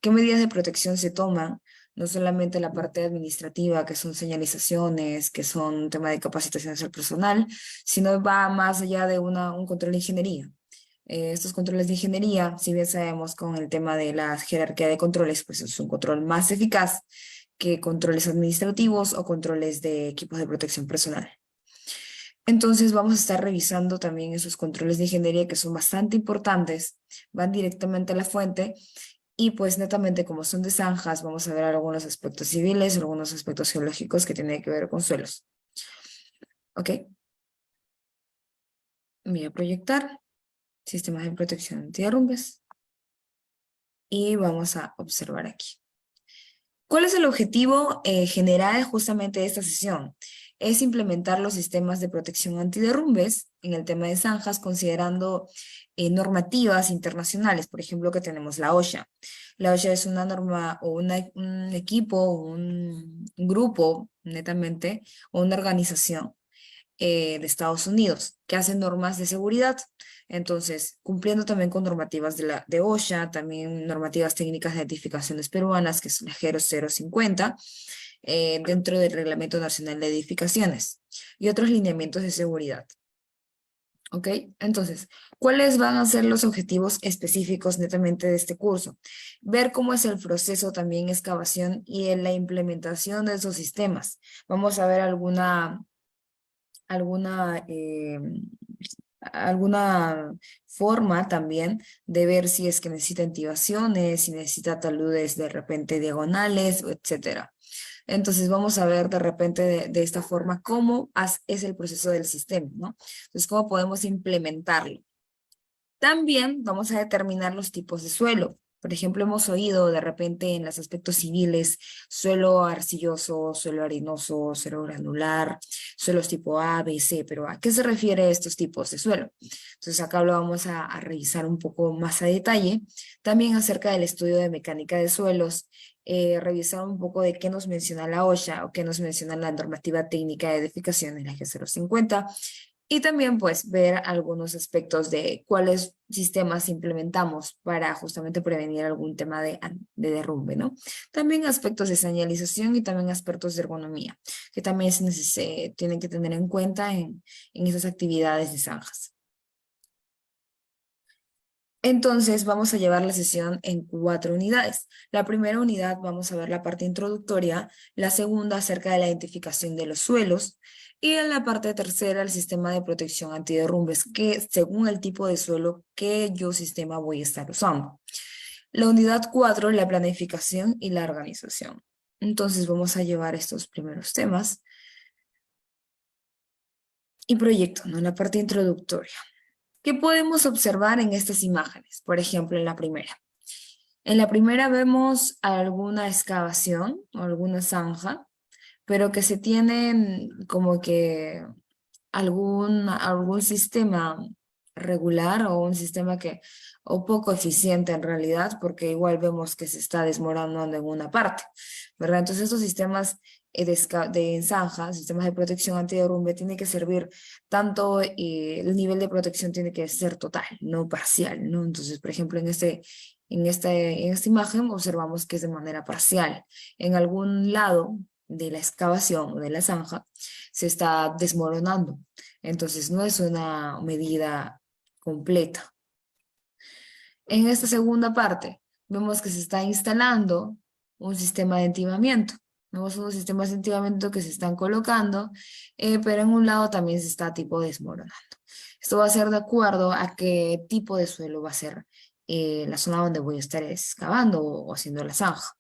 qué medidas de protección se toman, no solamente la parte administrativa, que son señalizaciones, que son un tema de capacitaciones al personal, sino va más allá de un control de ingeniería. Estos controles de ingeniería, si bien sabemos con el tema de la jerarquía de controles, pues es un control más eficaz que controles administrativos o controles de equipos de protección personal. Entonces vamos a estar revisando también esos controles de ingeniería que son bastante importantes, van directamente a la fuente y pues netamente como son de zanjas, vamos a ver algunos aspectos civiles, algunos aspectos geológicos que tienen que ver con suelos. ¿Ok? Voy a proyectar sistemas de protección antiderrumbes y vamos a observar aquí. ¿Cuál es el objetivo general justamente de esta sesión? Es implementar los sistemas de protección antiderrumbes en el tema de zanjas, considerando normativas internacionales. Por ejemplo, que tenemos la OSHA. La OSHA es una norma o un equipo, un grupo, netamente, o una organización de Estados Unidos, que hacen normas de seguridad. Entonces, cumpliendo también con normativas de OSHA, también normativas técnicas de edificaciones peruanas, que es la GERO 050, dentro del Reglamento Nacional de Edificaciones y otros lineamientos de seguridad. ¿Ok? Entonces, ¿cuáles van a ser los objetivos específicos netamente de este curso? Ver cómo es el proceso también excavación y en la implementación de esos sistemas. Vamos a ver alguna, alguna forma también de ver si es que necesita intibaciones, si necesita taludes de repente diagonales, etcétera. Entonces vamos a ver de repente de esta forma cómo es el proceso del sistema, ¿no? Entonces, cómo podemos implementarlo. También vamos a determinar los tipos de suelo. Por ejemplo, hemos oído de repente en los aspectos civiles, suelo arcilloso, suelo arenoso, suelo granular, suelos tipo A, B, C, pero ¿a qué se refiere estos tipos de suelo? Entonces acá lo vamos a revisar un poco más a detalle. También acerca del estudio de mecánica de suelos, revisar un poco de qué nos menciona la OSHA o qué nos menciona la normativa técnica de edificaciones, la G050, y también pues ver algunos aspectos de cuáles sistemas implementamos para justamente prevenir algún tema de derrumbe, ¿no? También aspectos de señalización y también aspectos de ergonomía, que también se tienen que tener en cuenta en esas actividades de zanjas. Entonces vamos a llevar la sesión en 4 unidades. La primera unidad vamos a ver la parte introductoria, la segunda acerca de la identificación de los suelos y en la parte tercera el sistema de protección antiderrumbes, que según el tipo de suelo que yo sistema voy a estar usando. La unidad 4, la planificación y la organización. Entonces vamos a llevar estos primeros temas y proyecto, ¿no? La parte introductoria. ¿Qué podemos observar en estas imágenes? Por ejemplo, en la primera. En la primera vemos alguna excavación o alguna zanja, pero que se tiene como que algún sistema regular o un sistema o poco eficiente en realidad, porque igual vemos que se está desmoronando en una parte, ¿verdad? Entonces estos sistemas de zanja, sistemas de protección antiderrumbe, tienen que servir tanto, el nivel de protección tiene que ser total, no parcial, ¿no? Entonces, por ejemplo, en esta imagen observamos que es de manera parcial. En algún lado de la excavación o de la zanja se está desmoronando. Entonces no es una medida completa. En esta segunda parte vemos que se está instalando un sistema de entibamiento. Vemos unos sistemas de entibamiento que se están colocando, pero en un lado también se está tipo desmoronando. Esto va a ser de acuerdo a qué tipo de suelo va a ser la zona donde voy a estar excavando o haciendo la zanja.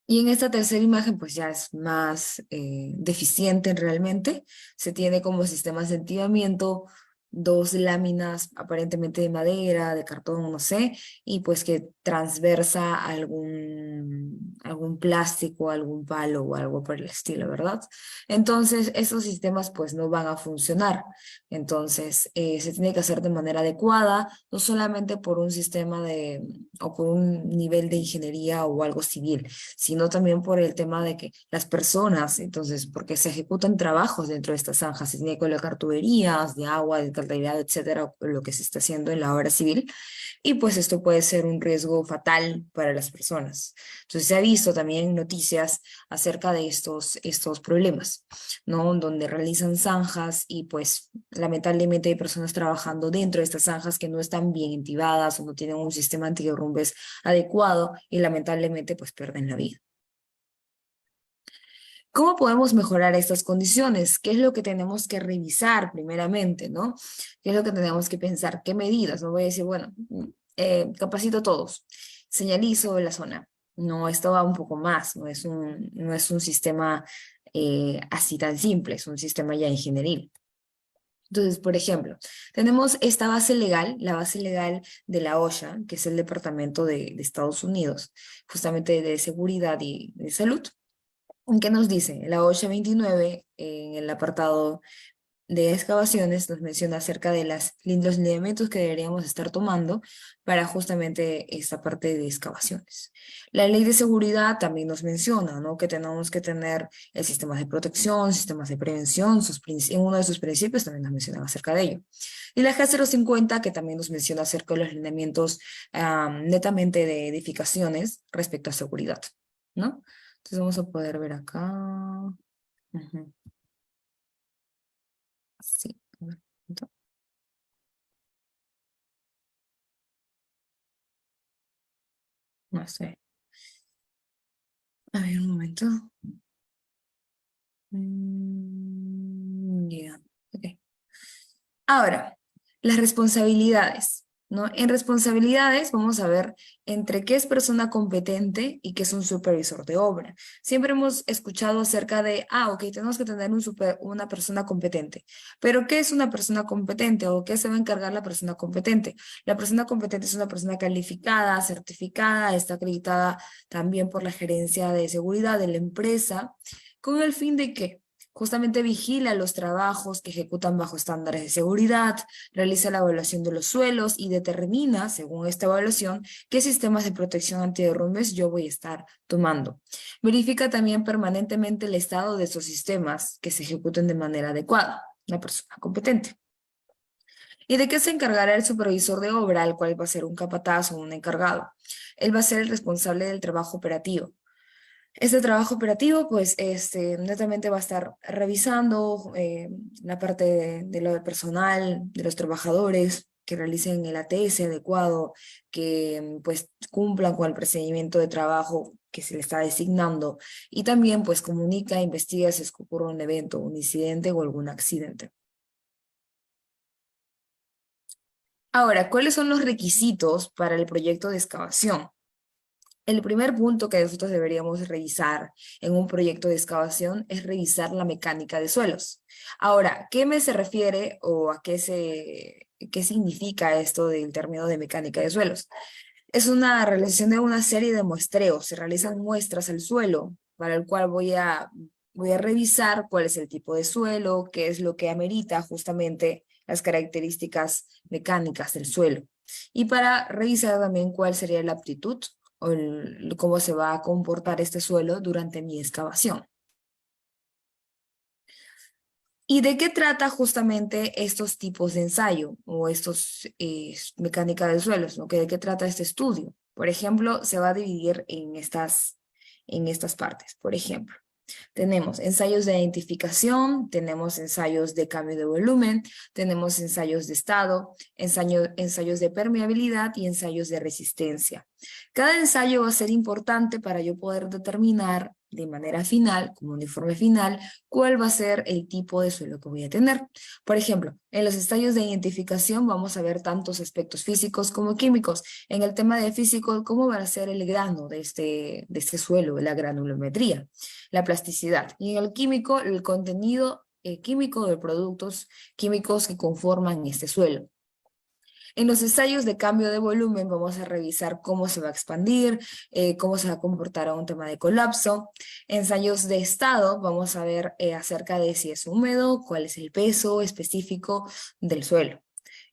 Y en esta tercera imagen, pues ya es más deficiente realmente. Se tiene como sistemas de entibamiento, 2 láminas aparentemente de madera, de cartón, no sé, y pues que transversa algún plástico, algún palo o algo por el estilo, ¿verdad? Entonces, esos sistemas pues no van a funcionar. Entonces, se tiene que hacer de manera adecuada, no solamente por un sistema o por un nivel de ingeniería o algo civil, sino también por el tema de que las personas, entonces, porque se ejecutan trabajos dentro de estas zanjas, se tiene que colocar tuberías de agua, de accidentalidad, etcétera, lo que se está haciendo en la obra civil, y pues esto puede ser un riesgo fatal para las personas. Entonces se ha visto también noticias acerca de estos problemas, ¿no? Donde realizan zanjas y pues lamentablemente hay personas trabajando dentro de estas zanjas que no están bien intibadas o no tienen un sistema antiderrumbes adecuado y lamentablemente pues pierden la vida. ¿Cómo podemos mejorar estas condiciones? ¿Qué es lo que tenemos que revisar primeramente, no? ¿Qué es lo que tenemos que pensar? ¿Qué medidas? No voy a decir, bueno, capacito a todos, señalizo la zona. No, esto va un poco más, no es un sistema así tan simple, es un sistema ya ingenieril. Entonces, por ejemplo, tenemos esta base legal, la base legal de la OSHA, que es el Departamento de Estados Unidos, justamente de Seguridad y de Salud. ¿Qué nos dice? La OSHA 29, en el apartado de excavaciones, nos menciona acerca de los lineamientos que deberíamos estar tomando para justamente esta parte de excavaciones. La ley de seguridad también nos menciona, ¿no? Que tenemos que tener el sistema de protección, sistemas de prevención, en uno de sus principios también nos mencionan acerca de ello. Y la G050, que también nos menciona acerca de los lineamientos netamente de edificaciones respecto a seguridad, ¿no? Entonces vamos a poder ver acá. Ujú. Sí. A ver, no sé. A ver, un momento. Ya, ok. Ahora, las responsabilidades, ¿no? En responsabilidades vamos a ver entre qué es persona competente y qué es un supervisor de obra. Siempre hemos escuchado acerca de, ok, tenemos que tener una persona competente. Pero ¿qué es una persona competente o qué se va a encargar la persona competente? La persona competente es una persona calificada, certificada, está acreditada también por la gerencia de seguridad de la empresa, con el fin de que justamente vigila los trabajos que ejecutan bajo estándares de seguridad, realiza la evaluación de los suelos y determina, según esta evaluación, qué sistemas de protección antiderrumbes yo voy a estar tomando. Verifica también permanentemente el estado de esos sistemas que se ejecuten de manera adecuada, la persona competente. ¿Y de qué se encargará el supervisor de obra, el cual va a ser un capataz o un encargado? Él va a ser el responsable del trabajo operativo. Este trabajo operativo, pues, netamente va a estar revisando la parte de lo del personal, de los trabajadores, que realicen el ATS adecuado, que pues cumplan con el procedimiento de trabajo que se le está designando y también pues comunica e investiga si ocurre un evento, un incidente o algún accidente. Ahora, ¿cuáles son los requisitos para el proyecto de excavación? El primer punto que nosotros deberíamos revisar en un proyecto de excavación es revisar la mecánica de suelos. Ahora, ¿qué me se refiere o a qué significa esto del término de mecánica de suelos? Es una realización de una serie de muestreos. Se realizan muestras al suelo para el cual voy a revisar cuál es el tipo de suelo, qué es lo que amerita justamente las características mecánicas del suelo. Y para revisar también cuál sería la aptitud o cómo se va a comportar este suelo durante mi excavación. ¿Y de qué trata justamente estos tipos de ensayo o estos mecánica de suelos? ¿No? ¿De qué trata este estudio? Por ejemplo, se va a dividir en estas partes. Por ejemplo, tenemos ensayos de identificación, tenemos ensayos de cambio de volumen, tenemos ensayos de estado, ensayos de permeabilidad y ensayos de resistencia. Cada ensayo va a ser importante para yo poder determinar de manera final, como un informe final, cuál va a ser el tipo de suelo que voy a tener. Por ejemplo, en los ensayos de identificación vamos a ver tantos aspectos físicos como químicos. En el tema de físico, ¿cómo va a ser el grano de este suelo, la granulometría, la plasticidad? Y en el químico, el contenido químico de productos químicos que conforman este suelo. En los ensayos de cambio de volumen vamos a revisar cómo se va a expandir, cómo se va a comportar a un tema de colapso. Ensayos de estado vamos a ver acerca de si es húmedo, cuál es el peso específico del suelo.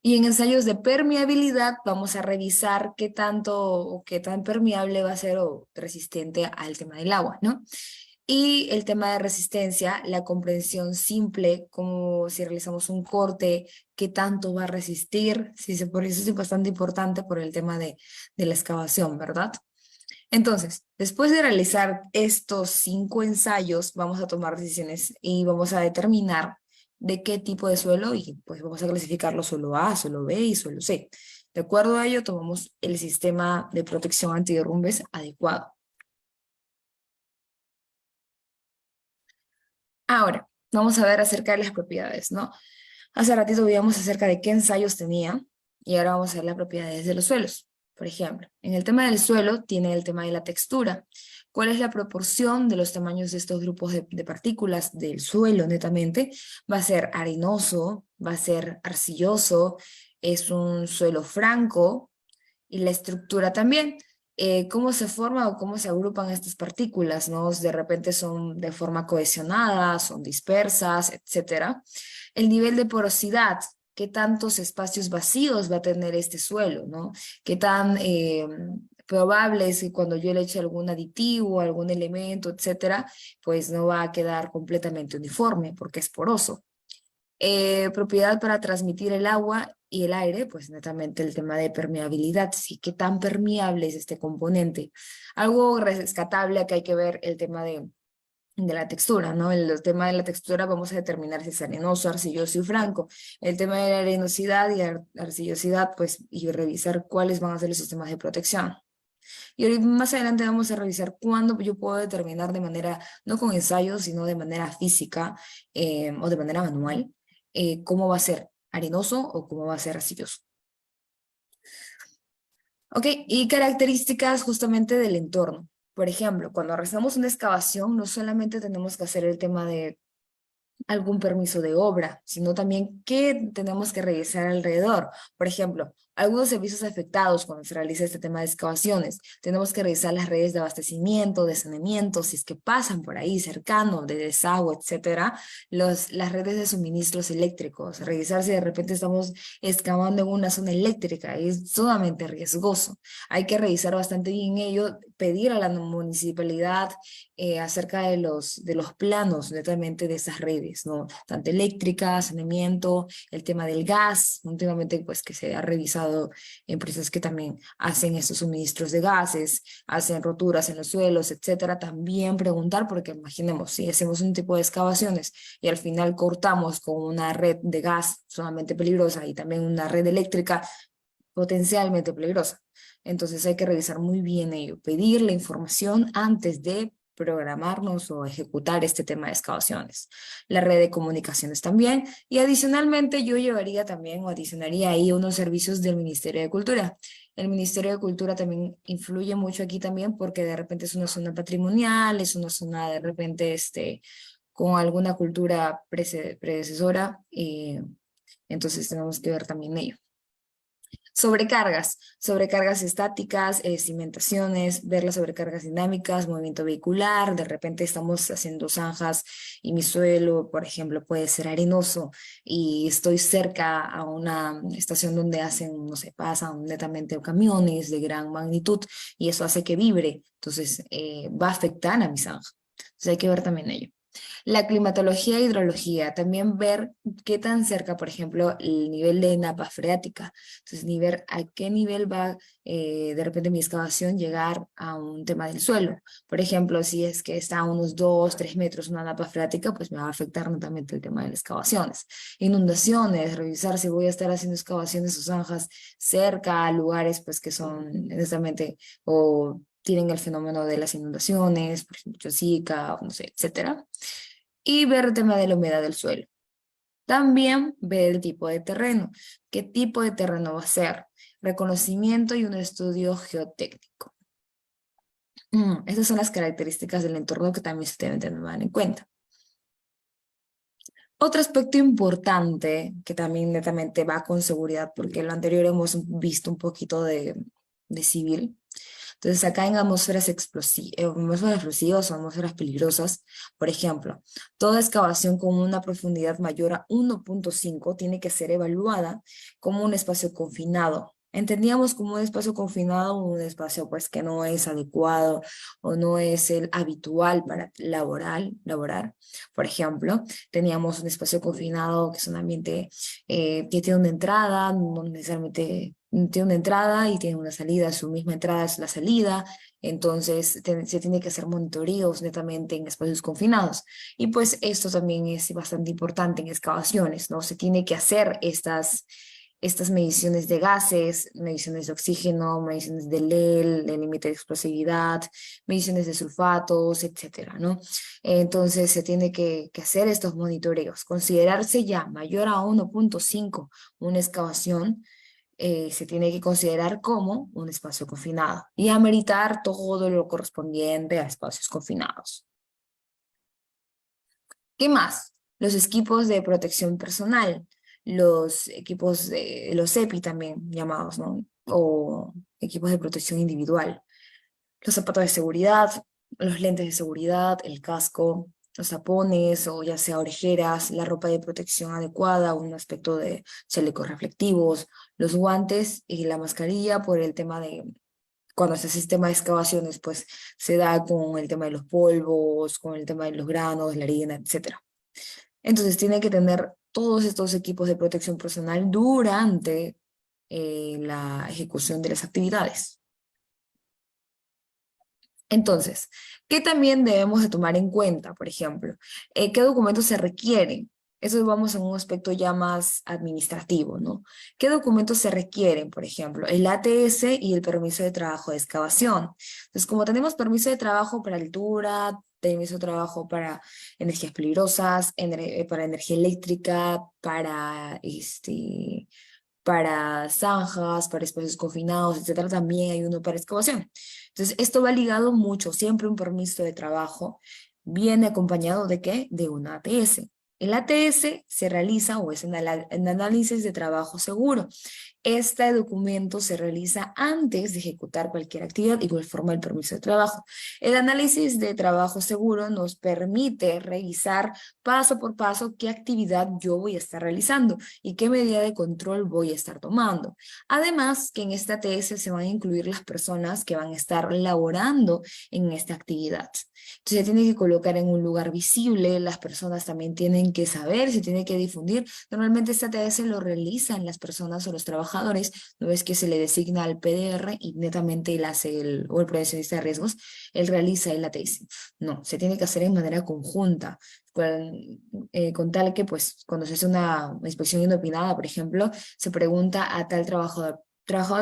Y en ensayos de permeabilidad vamos a revisar qué tanto o qué tan permeable va a ser o resistente al tema del agua, ¿no? Y el tema de resistencia, la comprensión simple, como si realizamos un corte, qué tanto va a resistir, por eso es bastante importante por el tema de la excavación, ¿verdad? Entonces, después de realizar estos 5 ensayos, vamos a tomar decisiones y vamos a determinar de qué tipo de suelo y pues vamos a clasificarlo suelo A, suelo B y suelo C. De acuerdo a ello, tomamos el sistema de protección antiderrumbes adecuado. Ahora, vamos a ver acerca de las propiedades, ¿no? Hace ratito veíamos acerca de qué ensayos tenía y ahora vamos a ver las propiedades de los suelos. Por ejemplo, en el tema del suelo tiene el tema de la textura. ¿Cuál es la proporción de los tamaños de estos grupos de partículas del suelo netamente? Va a ser arenoso, va a ser arcilloso, es un suelo franco, y la estructura también. ¿Cómo se forma o cómo se agrupan estas partículas, ¿no? De repente son de forma cohesionada, son dispersas, etcétera. El nivel de porosidad, qué tantos espacios vacíos va a tener este suelo, ¿no? Qué tan probable es que cuando yo le eche algún aditivo, algún elemento, etcétera, pues no va a quedar completamente uniforme porque es poroso. Propiedad para transmitir el agua y el aire, pues netamente el tema de permeabilidad, sí, qué tan permeable es este componente. Algo rescatable que hay que ver el tema de la textura, ¿no? El tema de la textura vamos a determinar si es arenoso, arcilloso y franco. El tema de la arenosidad y arcillosidad, pues, y revisar cuáles van a ser los sistemas de protección. Y ahorita más adelante vamos a revisar cuándo yo puedo determinar de manera, no con ensayos, sino de manera física o de manera manual, cómo va a ser arenoso o cómo va a ser arcilloso. Ok, y características justamente del entorno. Por ejemplo, cuando realizamos una excavación, no solamente tenemos que hacer el tema de algún permiso de obra, sino también qué tenemos que revisar alrededor. Por ejemplo, algunos servicios afectados cuando se realiza este tema de excavaciones. Tenemos que revisar las redes de abastecimiento, de saneamiento, si es que pasan por ahí cercano, de desagüe, etcétera, las redes de suministros eléctricos, revisar si de repente estamos excavando en una zona eléctrica, es sumamente riesgoso. Hay que revisar bastante bien ello, pedir a la municipalidad acerca de los planos netamente de esas redes, ¿no? Tanto eléctrica, saneamiento, el tema del gas, últimamente pues que se ha revisado empresas que también hacen estos suministros de gases, hacen roturas en los suelos, etcétera, también preguntar, porque imaginemos, si hacemos un tipo de excavaciones y al final cortamos con una red de gas sumamente peligrosa y también una red eléctrica potencialmente peligrosa. Entonces hay que revisar muy bien ello, pedir la información antes de programarnos o ejecutar este tema de excavaciones. La red de comunicaciones también. Y adicionalmente yo llevaría también o adicionaría ahí unos servicios del Ministerio de Cultura. El Ministerio de Cultura también influye mucho aquí también porque de repente es una zona patrimonial, es una zona de repente con alguna cultura predecesora. Entonces tenemos que ver también ello. Sobrecargas estáticas, cimentaciones, ver las sobrecargas dinámicas, movimiento vehicular, de repente estamos haciendo zanjas y mi suelo, por ejemplo, puede ser arenoso y estoy cerca a una estación donde hacen, no sé, pasan netamente camiones de gran magnitud y eso hace que vibre, entonces va a afectar a mi zanja. Entonces hay que ver también ello. La climatología e hidrología, también ver qué tan cerca, por ejemplo, el nivel de napa freática. Entonces, ni ver a qué nivel va de repente mi excavación llegar a un tema del suelo. Por ejemplo, si es que está a unos 2, 3 metros una napa freática, pues me va a afectar netamente el tema de las excavaciones. Inundaciones, revisar si voy a estar haciendo excavaciones o zanjas cerca a lugares pues que son netamente o tienen el fenómeno de las inundaciones, por ejemplo, Chosica, no sé, etcétera y ver el tema de la humedad del suelo. También ver el tipo de terreno, qué tipo de terreno va a ser, reconocimiento y un estudio geotécnico. Esas son las características del entorno que también se deben tener en cuenta. Otro aspecto importante que también netamente va con seguridad, porque en lo anterior hemos visto un poquito de civil. Entonces, acá en atmósferas explosivas o atmósferas peligrosas, por ejemplo, toda excavación con una profundidad mayor a 1.5 tiene que ser evaluada como un espacio confinado. Entendíamos como un espacio confinado un espacio pues que no es adecuado o no es el habitual para laborar. Por ejemplo, teníamos un espacio confinado que es un ambiente que tiene una entrada, no necesariamente tiene una entrada y tiene una salida, su misma entrada es la salida, entonces se tiene que hacer monitoreos netamente en espacios confinados. Y pues esto también es bastante importante en excavaciones, ¿no? Se tiene que hacer estas mediciones de gases, mediciones de oxígeno, mediciones del EL, del límite de explosividad, mediciones de sulfatos, etcétera, ¿no? Entonces se tiene que hacer estos monitoreos. Considerarse ya mayor a 1.5 una excavación, se tiene que considerar como un espacio confinado y ameritar todo lo correspondiente a espacios confinados. ¿Qué más? Los equipos de protección personal, los equipos de los EPI también llamados, ¿no? O equipos de protección individual. Los zapatos de seguridad, los lentes de seguridad, el casco, los tapones o ya sea orejeras, la ropa de protección adecuada, un aspecto de chalecos reflectivos, los guantes y la mascarilla por el tema de cuando se hace sistema de excavaciones, pues se da con el tema de los polvos, con el tema de los granos, la harina, etcétera. Entonces tiene que tener todos estos equipos de protección personal durante la ejecución de las actividades. Entonces, ¿qué también debemos de tomar en cuenta? Por ejemplo, ¿qué documentos se requieren? Eso vamos a un aspecto ya más administrativo, ¿no? ¿Qué documentos se requieren? Por ejemplo, el ATS y el permiso de trabajo de excavación. Entonces, como tenemos permiso de trabajo para altura, permiso de trabajo para energías peligrosas, para energía eléctrica, para zanjas, para espacios confinados, etcétera, también hay uno para excavación. Entonces, esto va ligado mucho, siempre un permiso de trabajo viene acompañado de ¿qué? De un ATS. El ATS se realiza o es un análisis de trabajo seguro. Este documento se realiza antes de ejecutar cualquier actividad, igual forma el permiso de trabajo. El análisis de trabajo seguro nos permite revisar paso por paso qué actividad yo voy a estar realizando y qué medida de control voy a estar tomando. Además, que en esta ATS se van a incluir las personas que van a estar laborando en esta actividad. Entonces se tiene que colocar en un lugar visible, las personas también tienen que saber, se tiene que difundir. Normalmente esta ATS lo realizan las personas o los trabajadores, no es que se le designa al PDR y netamente él hace o el prevencionista de riesgos, él realiza el ATS. No, se tiene que hacer en manera conjunta con tal que pues cuando se hace una inspección inopinada, por ejemplo, se pregunta a tal trabajador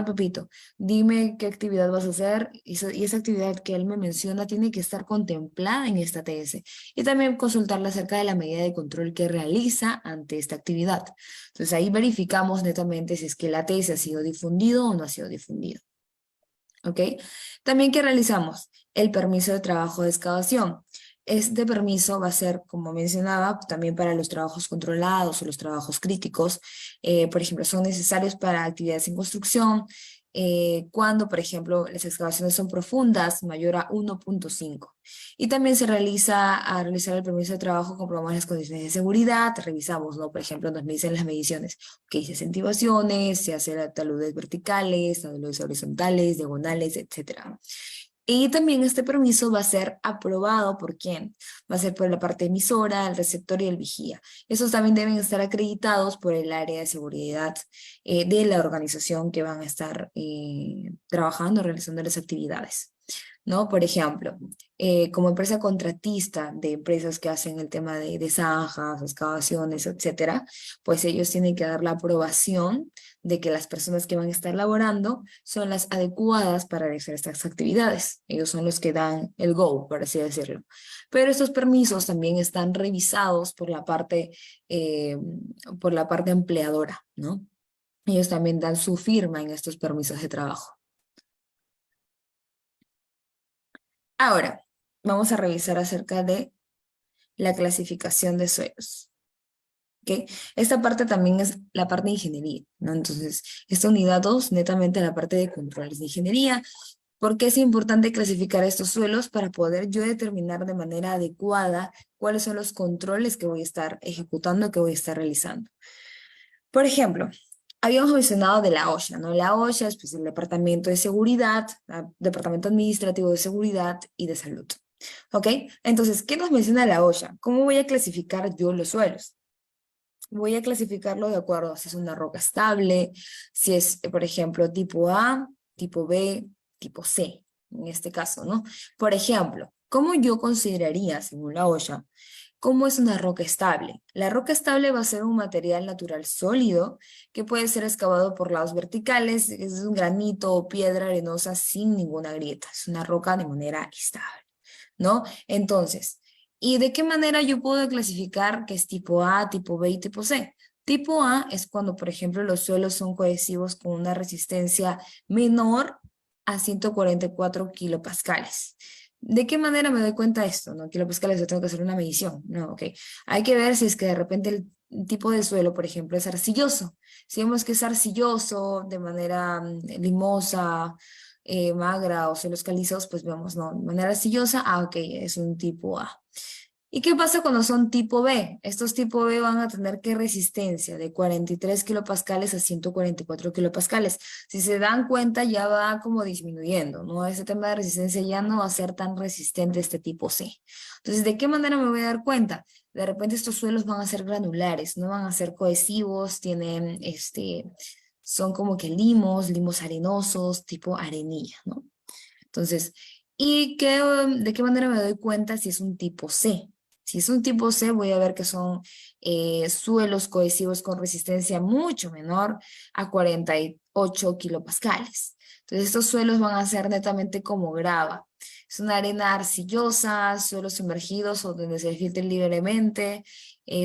Pepito, dime qué actividad vas a hacer y esa actividad que él me menciona tiene que estar contemplada en esta TS y también consultarle acerca de la medida de control que realiza ante esta actividad. Entonces ahí verificamos netamente si es que el ATS ha sido difundido o no ha sido difundido. ¿Ok? También, ¿qué realizamos? El permiso de trabajo de excavación. Este permiso va a ser, como mencionaba, también para los trabajos controlados o los trabajos críticos. Por ejemplo, son necesarios para actividades en construcción, cuando, por ejemplo, las excavaciones son profundas, mayor a 1.5. Y también se realiza a realizar el permiso de trabajo, comprobamos las condiciones de seguridad, revisamos, ¿no? Por ejemplo, nos dicen las mediciones, que se hacen activaciones, se hacen taludes verticales, taludes horizontales, diagonales, etcétera. Y también este permiso va a ser aprobado por quién. Va a ser por la parte emisora, el receptor y el vigía. Esos también deben estar acreditados por el área de seguridad de la organización que van a estar trabajando, realizando las actividades. ¿No? Por ejemplo, como empresa contratista de empresas que hacen el tema de zanjas, excavaciones, etcétera, pues ellos tienen que dar la aprobación de que las personas que van a estar laborando son las adecuadas para realizar estas actividades. Ellos son los que dan el go, por así decirlo. Pero estos permisos también están revisados eh, por la parte empleadora, ¿no? Ellos también dan su firma en estos permisos de trabajo. Ahora, vamos a revisar acerca de la clasificación de suelos. ¿Okay? Esta parte también es la parte de ingeniería, ¿no? Entonces, esta unidad 2, netamente la parte de controles de ingeniería. ¿Por qué es importante clasificar estos suelos? Para poder yo determinar de manera adecuada cuáles son los controles que voy a estar ejecutando, que voy a estar realizando. Por ejemplo, Habíamos mencionado de la OSHA, ¿no? La OSHA es pues, el Departamento de Seguridad, Departamento Administrativo de Seguridad y de Salud. ¿Ok? Entonces, ¿qué nos menciona la OSHA? ¿Cómo voy a clasificar yo los suelos? Voy a clasificarlo de acuerdo a si es una roca estable, si es, por ejemplo, tipo A, tipo B, tipo C, en este caso, ¿no? Por ejemplo, ¿cómo yo consideraría, según la OSHA, cómo es una roca estable? La roca estable va a ser un material natural sólido que puede ser excavado por lados verticales, es un granito o piedra arenosa sin ninguna grieta, es una roca de manera estable, ¿no? Entonces, ¿y de qué manera yo puedo clasificar que es tipo A, tipo B y tipo C? Tipo A es cuando, por ejemplo, los suelos son cohesivos con una resistencia menor a 144 kilopascales. ¿De qué manera me doy cuenta de esto? ¿No? Kilopascales, yo tengo que hacer una medición. No, ok. Hay que ver si es que de repente el tipo de suelo, por ejemplo, es arcilloso. Si vemos que es arcilloso de manera limosa, magra o suelos calizos, pues vemos, no, de manera arcillosa, ok, es un tipo A. ¿Y qué pasa cuando son tipo B? Estos tipo B van a tener qué resistencia de 43 kilopascales a 144 kilopascales. Si se dan cuenta, ya va como disminuyendo, ¿no? Ese tema de resistencia ya no va a ser tan resistente este tipo C. Entonces, ¿de qué manera me voy a dar cuenta? De repente estos suelos van a ser granulares, no van a ser cohesivos, tienen son como que limos arenosos, tipo arenilla, ¿no? Entonces, ¿de qué manera me doy cuenta si es un tipo C? Si es un tipo C, voy a ver que son suelos cohesivos con resistencia mucho menor a 48 kilopascales. Entonces, estos suelos van a ser netamente como grava. Es una arena arcillosa, suelos sumergidos o donde se filtren libremente,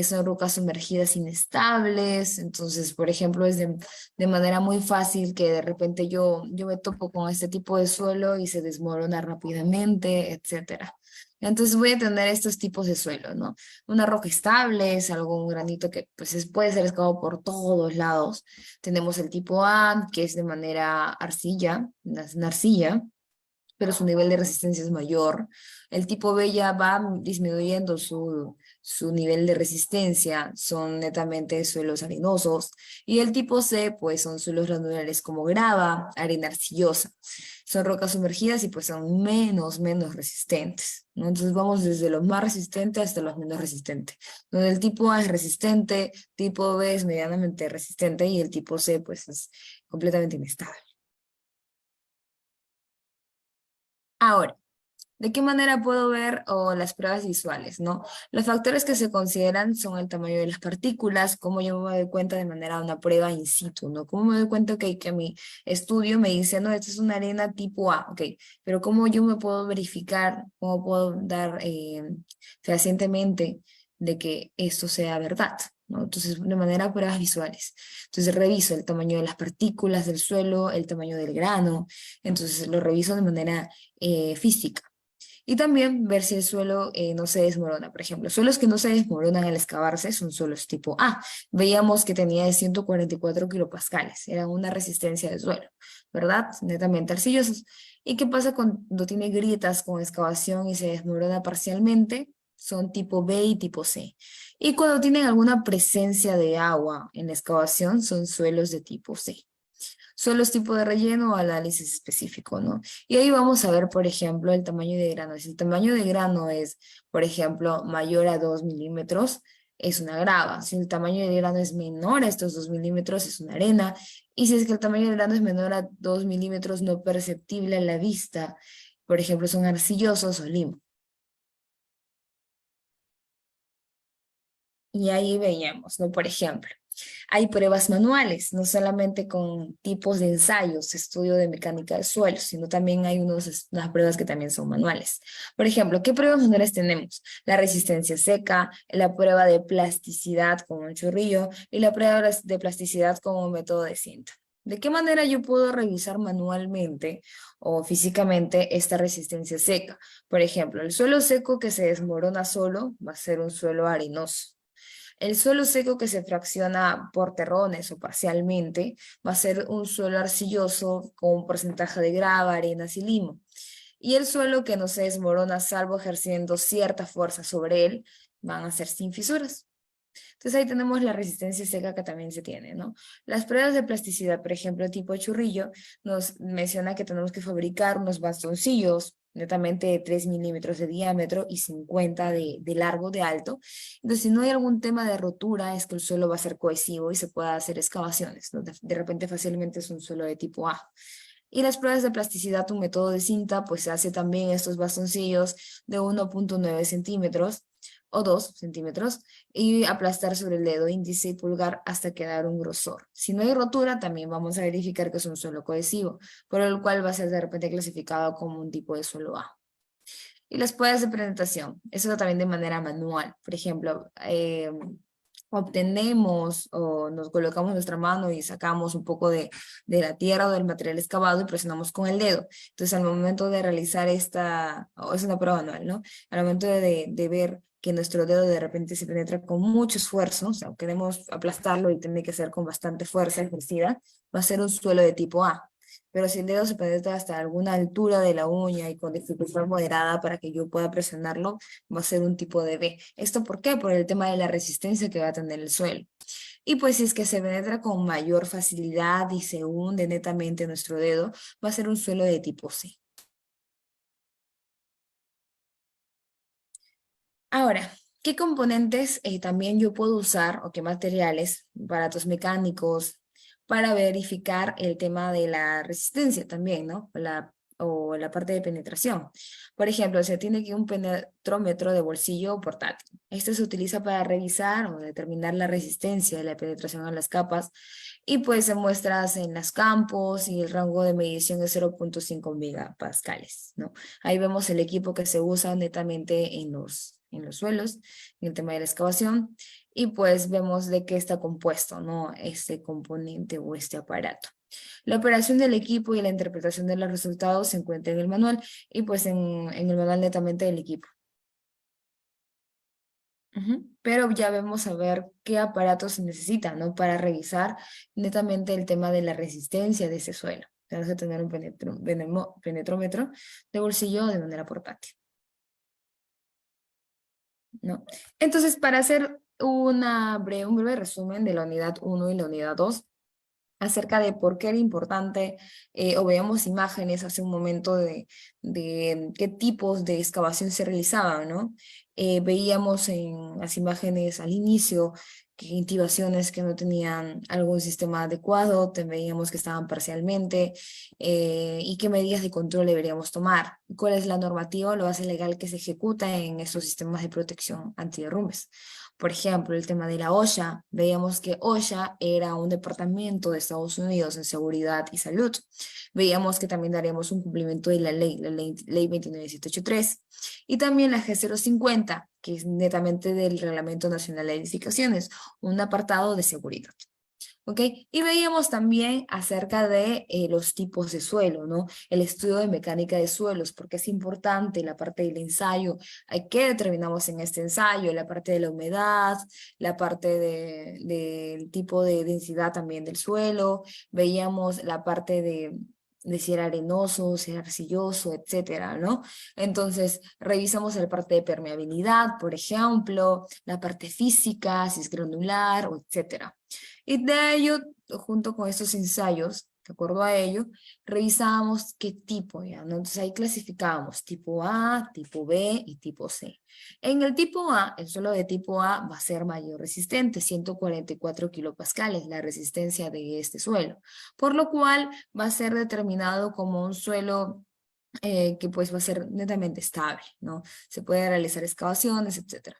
son rocas sumergidas inestables. Entonces, por ejemplo, es de manera muy fácil que de repente yo me topo con este tipo de suelo y se desmorona rápidamente, etcétera. Entonces voy a tener estos tipos de suelo, ¿no? Una roca estable es algo, un granito que pues puede ser excavado por todos lados. Tenemos el tipo A, que es de manera arcilla, una arcilla, pero su nivel de resistencia es mayor. El tipo B ya va disminuyendo su nivel de resistencia, son netamente suelos arenosos. Y el tipo C, pues son suelos granulares como grava, arena arcillosa. Son rocas sumergidas y pues son menos resistentes, ¿no? Entonces vamos desde los más resistentes hasta los menos resistentes. Donde el tipo A es resistente, tipo B es medianamente resistente y el tipo C pues es completamente inestable. Ahora, ¿de qué manera puedo ver las pruebas visuales, no? Los factores que se consideran son el tamaño de las partículas, cómo yo me doy cuenta de manera de una prueba in situ, ¿no? Cómo me doy cuenta que mi estudio me dice, no, esta es una arena tipo A, ok, pero cómo yo me puedo verificar, cómo puedo dar fehacientemente de que esto sea verdad, ¿no? Entonces, de manera de pruebas visuales. Entonces, reviso el tamaño de las partículas del suelo, el tamaño del grano, entonces lo reviso de manera física. Y también ver si el suelo no se desmorona. Por ejemplo, suelos que no se desmoronan al excavarse son suelos tipo A. Veíamos que tenía de 144 kilopascales. Era una resistencia de suelo, ¿verdad? Netamente arcillosos. ¿Y qué pasa cuando tiene grietas con excavación y se desmorona parcialmente? Son tipo B y tipo C. Y cuando tienen alguna presencia de agua en la excavación, son suelos de tipo C. Suelos tipo de relleno o análisis específico, ¿no? Y ahí vamos a ver, por ejemplo, el tamaño de grano. Si el tamaño de grano es, por ejemplo, mayor a 2 milímetros, es una grava. Si el tamaño de grano es menor a estos 2 milímetros, es una arena. Y si es que el tamaño de grano es menor a 2 milímetros, no perceptible a la vista, por ejemplo, son arcillosos o limos. Y ahí veíamos, ¿no? Por ejemplo, hay pruebas manuales, no solamente con tipos de ensayos, estudio de mecánica de suelos, sino también hay unas pruebas que también son manuales. Por ejemplo, ¿qué pruebas manuales tenemos? La resistencia seca, la prueba de plasticidad con un chorrillo y la prueba de plasticidad con un método de cinta. ¿De qué manera yo puedo revisar manualmente o físicamente esta resistencia seca? Por ejemplo, el suelo seco que se desmorona solo va a ser un suelo arenoso. El suelo seco que se fracciona por terrones o parcialmente va a ser un suelo arcilloso con un porcentaje de grava, arenas y limo. Y el suelo que no se desmorona salvo ejerciendo cierta fuerza sobre él van a ser sin fisuras. Entonces ahí tenemos la resistencia seca que también se tiene, ¿no? Las pruebas de plasticidad, por ejemplo, tipo churrillo, nos menciona que tenemos que fabricar unos bastoncillos netamente de 3 milímetros de diámetro y 50 de largo, de alto. Entonces, si no hay algún tema de rotura, es que el suelo va a ser cohesivo y se puede hacer excavaciones, ¿no? De repente fácilmente es un suelo de tipo A. Y las pruebas de plasticidad, un método de cinta, pues se hace también estos bastoncillos de 1,9 centímetros o 2 centímetros y aplastar sobre el dedo índice y pulgar hasta quedar un grosor. Si no hay rotura, también vamos a verificar que es un suelo cohesivo, por el cual va a ser de repente clasificado como un tipo de suelo A. Y las pruebas de presentación, eso también de manera manual. Por ejemplo, obtenemos o nos colocamos nuestra mano y sacamos un poco de la tierra o del material excavado y presionamos con el dedo. Entonces, al momento de realizar esta, o es una prueba manual, ¿no? Al momento de ver que nuestro dedo de repente se penetra con mucho esfuerzo, o sea, queremos aplastarlo y tiene que ser con bastante fuerza ejercida, va a ser un suelo de tipo A. Pero si el dedo se penetra hasta alguna altura de la uña y con dificultad moderada para que yo pueda presionarlo, va a ser un tipo de B. ¿Esto por qué? Por el tema de la resistencia que va a tener el suelo. Y pues si es que se penetra con mayor facilidad y se hunde netamente nuestro dedo, va a ser un suelo de tipo C. Ahora, ¿qué componentes también yo puedo usar o qué materiales, aparatos mecánicos, para verificar el tema de la resistencia también, ¿no? O la parte de penetración. Por ejemplo, se tiene que un penetrómetro de bolsillo o portátil. Este se utiliza para revisar o determinar la resistencia de la penetración a las capas y pues se muestras en los campos y el rango de medición es 0,5 megapascales, ¿no? Ahí vemos el equipo que se usa netamente en los suelos, en el tema de la excavación, y pues vemos de qué está compuesto, ¿no? Este componente o este aparato. La operación del equipo y la interpretación de los resultados se encuentra en el manual y pues en el manual netamente del equipo. Ujú. Pero ya vemos a ver qué aparatos se necesitan, ¿no? Para revisar netamente el tema de la resistencia de ese suelo. Vamos a tener un penetrómetro de bolsillo de manera portátil, ¿no? Entonces, para hacer un breve resumen de la unidad uno y la unidad 2 acerca de por qué era importante, o veíamos imágenes hace un momento de qué tipos de excavación se realizaban, ¿no? Veíamos en las imágenes al inicio que intibaciones que no tenían algún sistema adecuado, veíamos que estaban parcialmente, y qué medidas de control deberíamos tomar, cuál es la normativa o la base legal que se ejecuta en estos sistemas de protección antiderrumbes. Por ejemplo, el tema de la OSHA, veíamos que OSHA era un departamento de Estados Unidos en seguridad y salud. Veíamos que también daríamos un cumplimiento de ley 29783, y también la G050, que es netamente del Reglamento Nacional de Edificaciones, un apartado de seguridad. ¿Ok? Y veíamos también acerca de los tipos de suelo, ¿no? El estudio de mecánica de suelos, porque es importante la parte del ensayo, ¿qué determinamos en este ensayo? La parte de la humedad, la parte del tipo de densidad también del suelo, veíamos la parte de si era arenoso, si era arcilloso, etcétera, ¿no? Entonces, revisamos la parte de permeabilidad, por ejemplo, la parte física, si es granular, o etcétera. Y de ello, junto con estos ensayos, de acuerdo a ello, revisábamos qué tipo, ¿ya? ¿No? Entonces ahí clasificábamos tipo A, tipo B y tipo C. En el tipo A, el suelo de tipo A va a ser mayor resistente, 144 kilopascales, la resistencia de este suelo, por lo cual va a ser determinado como un suelo que pues va a ser netamente estable, ¿no? Se puede realizar excavaciones, etcétera.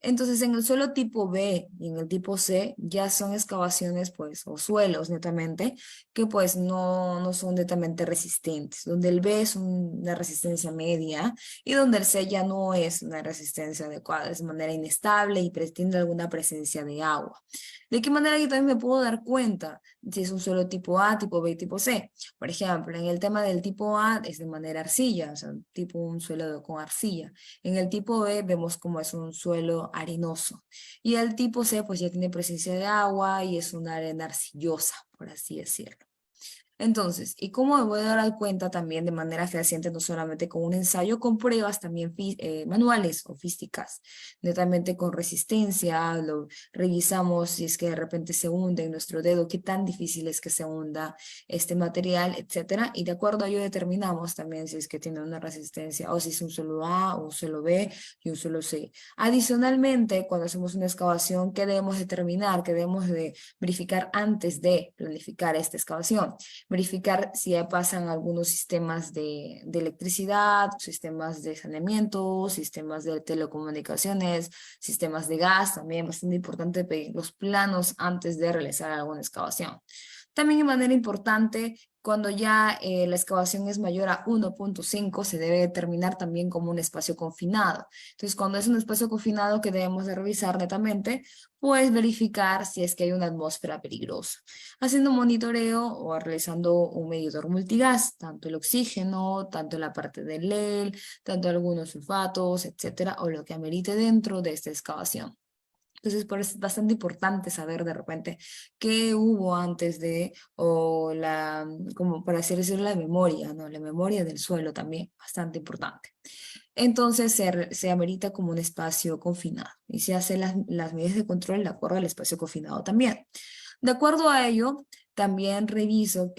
Entonces, en el suelo tipo B y en el tipo C ya son excavaciones, pues, o suelos netamente, que pues no son netamente resistentes, donde el B es una resistencia media y donde el C ya no es una resistencia adecuada, es de manera inestable y tiene alguna presencia de agua. ¿De qué manera yo también me puedo dar cuenta si es un suelo tipo A, tipo B y tipo C? Por ejemplo, en el tema del tipo A es de manera arcilla, o sea, tipo un suelo con arcilla. En el tipo B vemos como es un suelo arenoso. Y el tipo C pues ya tiene presencia de agua y es una arena arcillosa, por así decirlo. Entonces, ¿y cómo me voy a dar cuenta también de manera fehaciente, no solamente con un ensayo, con pruebas también manuales o físicas, netamente con resistencia, lo revisamos si es que de repente se hunde en nuestro dedo, qué tan difícil es que se hunda este material, etcétera, y de acuerdo a ello determinamos también si es que tiene una resistencia o si es un suelo A, un suelo B y un suelo C. Adicionalmente, cuando hacemos una excavación, ¿qué debemos determinar? ¿Qué debemos de verificar antes de planificar esta excavación? Verificar si ya pasan algunos sistemas de electricidad, sistemas de saneamiento, sistemas de telecomunicaciones, sistemas de gas, también bastante importante pedir los planos antes de realizar alguna excavación. También de manera importante, cuando ya la excavación es mayor a 1.5, se debe determinar también como un espacio confinado. Entonces, cuando es un espacio confinado que debemos de revisar netamente, pues verificar si es que hay una atmósfera peligrosa, haciendo un monitoreo o realizando un medidor multigas, tanto el oxígeno, tanto la parte del LEL, tanto algunos sulfatos, etcétera, o lo que amerite dentro de esta excavación. Entonces, por eso es bastante importante saber de repente qué hubo antes de, o la, como para así decirlo, la memoria, ¿no? La memoria del suelo también, bastante importante. Entonces, se amerita como un espacio confinado y se hacen las medidas de control de acuerdo al espacio confinado también. De acuerdo a ello, también reviso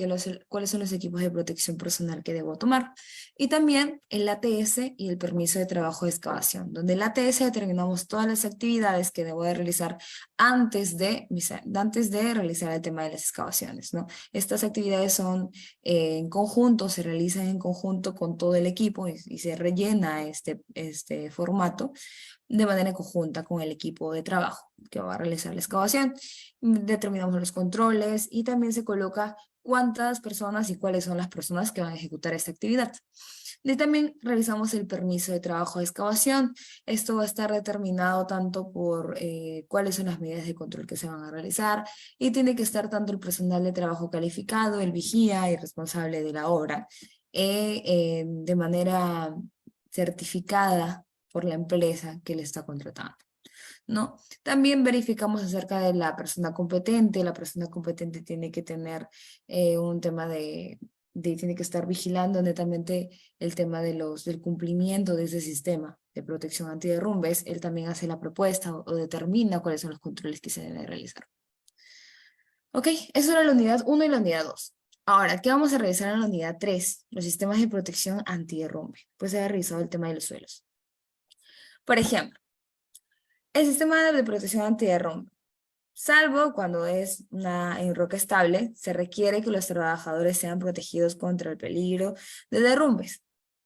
cuáles son los equipos de protección personal que debo tomar. Y también el ATS y el permiso de trabajo de excavación, donde el ATS determinamos todas las actividades que debo de realizar antes de realizar el tema de las excavaciones, ¿no? Estas actividades son en conjunto, se realizan en conjunto con todo el equipo y se rellena este formato de manera conjunta con el equipo de trabajo que va a realizar la excavación. Determinamos los controles y también se coloca cuántas personas y cuáles son las personas que van a ejecutar esta actividad. Y también realizamos el permiso de trabajo de excavación. Esto va a estar determinado tanto por cuáles son las medidas de control que se van a realizar y tiene que estar tanto el personal de trabajo calificado, el vigía y responsable de la obra, de manera certificada por la empresa que le está contratando, ¿no? También verificamos acerca de la persona competente. La persona competente tiene que tener un tema tiene que estar vigilando netamente el tema del cumplimiento de ese sistema de protección antiderrumbes. Él también hace la propuesta o determina cuáles son los controles que se deben realizar. Ok, eso era la unidad 1 y la unidad 2. Ahora, ¿qué vamos a revisar en la unidad 3? Los sistemas de protección antiderrumbe. Pues se ha revisado el tema de los suelos. Por ejemplo, el sistema de protección antiderrumbe. Salvo cuando es en roca estable, se requiere que los trabajadores sean protegidos contra el peligro de derrumbes.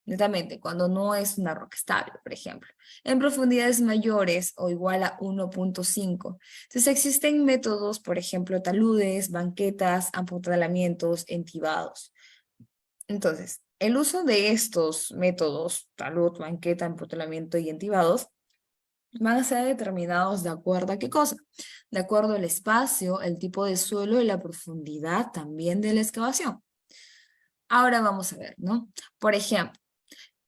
Netamente, cuando no es una roca estable, por ejemplo, en profundidades mayores o igual a 1.5. Entonces existen métodos, por ejemplo, taludes, banquetas, apuntalamientos, entibados. Entonces, el uso de estos métodos, talud, banqueta, apuntalamiento y entibados, van a ser determinados de acuerdo a qué cosa, de acuerdo al espacio, el tipo de suelo y la profundidad también de la excavación. Ahora vamos a ver, ¿no? Por ejemplo,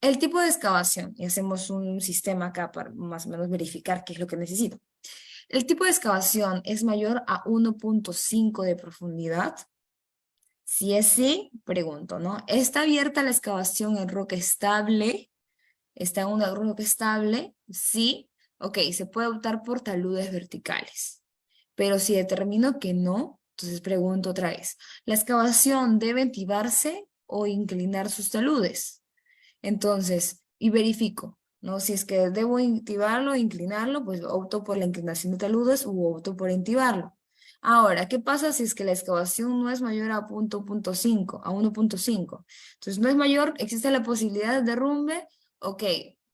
el tipo de excavación, y hacemos un sistema acá para más o menos verificar qué es lo que necesito. El tipo de excavación es mayor a 1.5 de profundidad. Si es sí, pregunto, ¿no? ¿Está abierta la excavación en roca estable? ¿Está en una roca estable? Sí. Ok, se puede optar por taludes verticales. Pero si determino que no, entonces pregunto otra vez, ¿la excavación debe entibarse o inclinar sus taludes? Entonces, y verifico, ¿no? Si es que debo entibarlo o inclinarlo, pues opto por la inclinación de taludes u opto por entibarlo. Ahora, ¿qué pasa si es que la excavación no es mayor a 1.5, a 1.5? Entonces, no es mayor, existe la posibilidad de derrumbe, ok,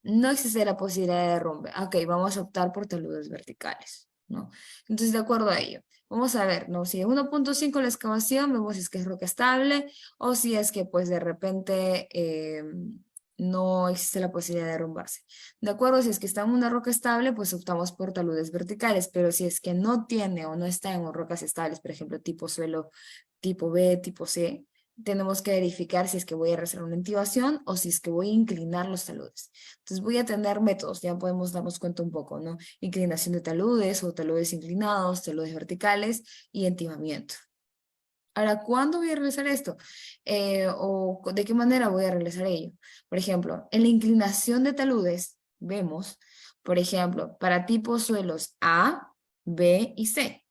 no existe la posibilidad de derrumbe, ok, vamos a optar por taludes verticales, ¿no? Entonces, de acuerdo a ello, vamos a ver, ¿no? Si es 1.5 la excavación, vemos si es que es roca estable o si es que, pues, de repente no existe la posibilidad de derrumbarse. De acuerdo, si es que está en una roca estable, pues optamos por taludes verticales, pero si es que no tiene o no está en rocas estables, por ejemplo, tipo suelo tipo B, tipo C, tenemos que verificar si es que voy a realizar una intibación o si es que voy a inclinar los taludes. Entonces voy a tener métodos, ya podemos darnos cuenta un poco, ¿no? Inclinación de taludes o taludes inclinados, taludes verticales y entibamiento. Ahora, ¿cuándo voy a realizar esto? ¿O de qué manera voy a realizar ello? Por ejemplo, en la inclinación de taludes, vemos, por ejemplo, para tipos suelos A, B y C.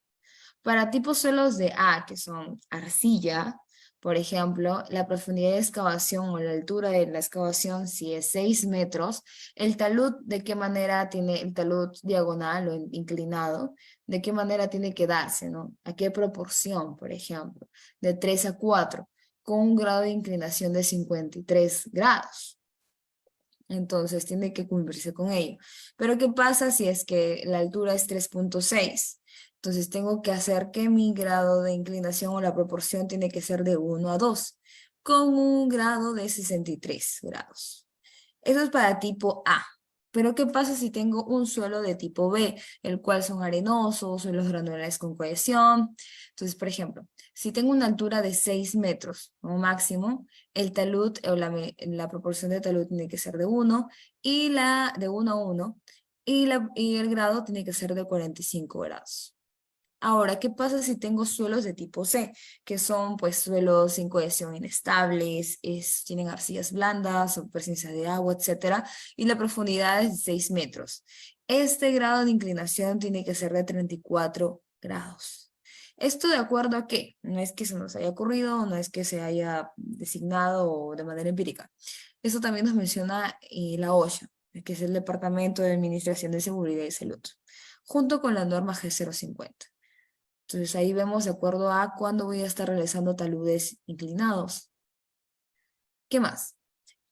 Para tipos suelos de A, que son arcilla, por ejemplo, la profundidad de excavación o la altura de la excavación, si es 6 metros, el talud, ¿de qué manera tiene el talud diagonal o inclinado? ¿De qué manera tiene que darse, no? ¿A qué proporción, por ejemplo? De 3 a 4, con un grado de inclinación de 53 grados. Entonces tiene que cumplirse con ello. Pero ¿qué pasa si es que la altura es 3,6? Entonces tengo que hacer que mi grado de inclinación o la proporción tiene que ser de 1 a 2, con un grado de 63 grados. Eso es para tipo A. Pero ¿qué pasa si tengo un suelo de tipo B, el cual son arenosos, suelos granulares con cohesión? Entonces, por ejemplo, si tengo una altura de 6 metros como máximo, el talud o la proporción de talud tiene que ser de 1 y la de 1 a 1 y el grado tiene que ser de 45 grados. Ahora, ¿qué pasa si tengo suelos de tipo C, que son pues suelos sin cohesión inestables, tienen arcillas blandas o presencia de agua, etcétera, y la profundidad es de 6 metros? Este grado de inclinación tiene que ser de 34 grados. ¿Esto de acuerdo a qué? No es que se nos haya ocurrido, no es que se haya designado de manera empírica. Eso también nos menciona la OSHA, que es el Departamento de Administración de Seguridad y Salud, junto con la norma G050. Entonces ahí vemos de acuerdo a cuándo voy a estar realizando taludes inclinados. ¿Qué más?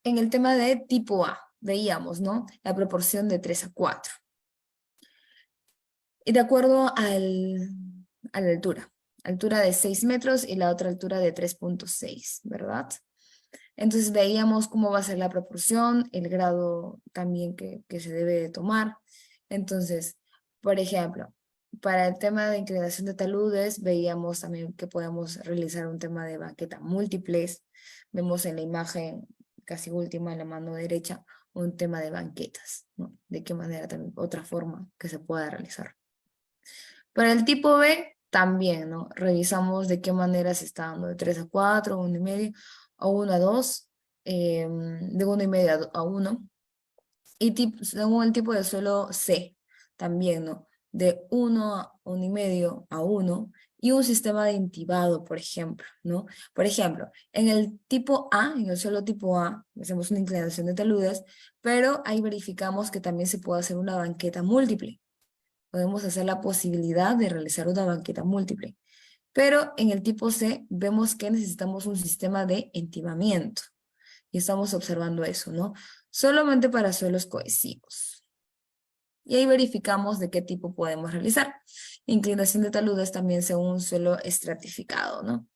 En el tema de tipo A, veíamos, ¿no? La proporción de 3 a 4. Y de acuerdo a la altura de 6 metros y la otra altura de 3,6, ¿verdad? Entonces veíamos cómo va a ser la proporción, el grado también que se debe de tomar. Entonces, por ejemplo, para el tema de inclinación de taludes, veíamos también que podemos realizar un tema de banqueta múltiples. Vemos en la imagen casi última, en la mano derecha, un tema de banquetas, ¿no? De qué manera también, otra forma que se pueda realizar. Para el tipo B, también, ¿no? Revisamos de qué manera se está dando de 3 a 4, 1,5, o 1 a 2, de 1,5 a 1. Y según el tipo de suelo C, también, ¿no? De 1 a 1,5 a 1, y un sistema de intibado, por ejemplo, ¿no? Por ejemplo, en el tipo A, en el suelo tipo A, hacemos una inclinación de taludes, pero ahí verificamos que también se puede hacer una banqueta múltiple. Podemos hacer la posibilidad de realizar una banqueta múltiple. Pero en el tipo C vemos que necesitamos un sistema de entibamiento. Y estamos observando eso, ¿no? Solamente para suelos cohesivos. Y ahí verificamos de qué tipo podemos realizar. Inclinación de taludes también según un suelo estratificado, ¿no?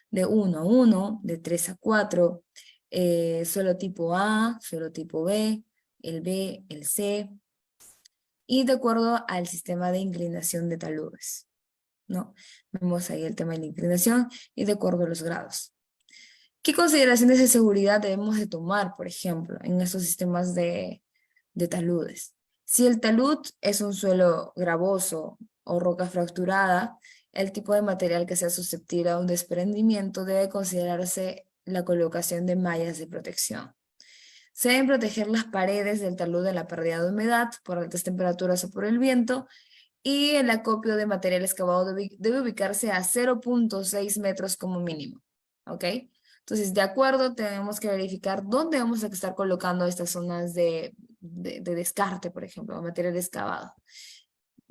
De 1 a 1, de 3 a 4, suelo tipo A, suelo tipo B, el B, el C, y de acuerdo al sistema de inclinación de taludes, ¿no? Vemos ahí el tema de la inclinación y de acuerdo a los grados. ¿Qué consideraciones de seguridad debemos de tomar, por ejemplo, en estos sistemas de taludes? Si el talud es un suelo gravoso o roca fracturada, el tipo de material que sea susceptible a un desprendimiento debe considerarse la colocación de mallas de protección. Se deben proteger las paredes del talud de la pérdida de humedad por altas temperaturas o por el viento, y el acopio de material excavado debe ubicarse a 0,6 metros como mínimo, ¿ok? Entonces, de acuerdo, tenemos que verificar dónde vamos a estar colocando estas zonas de descarte, por ejemplo, material excavado.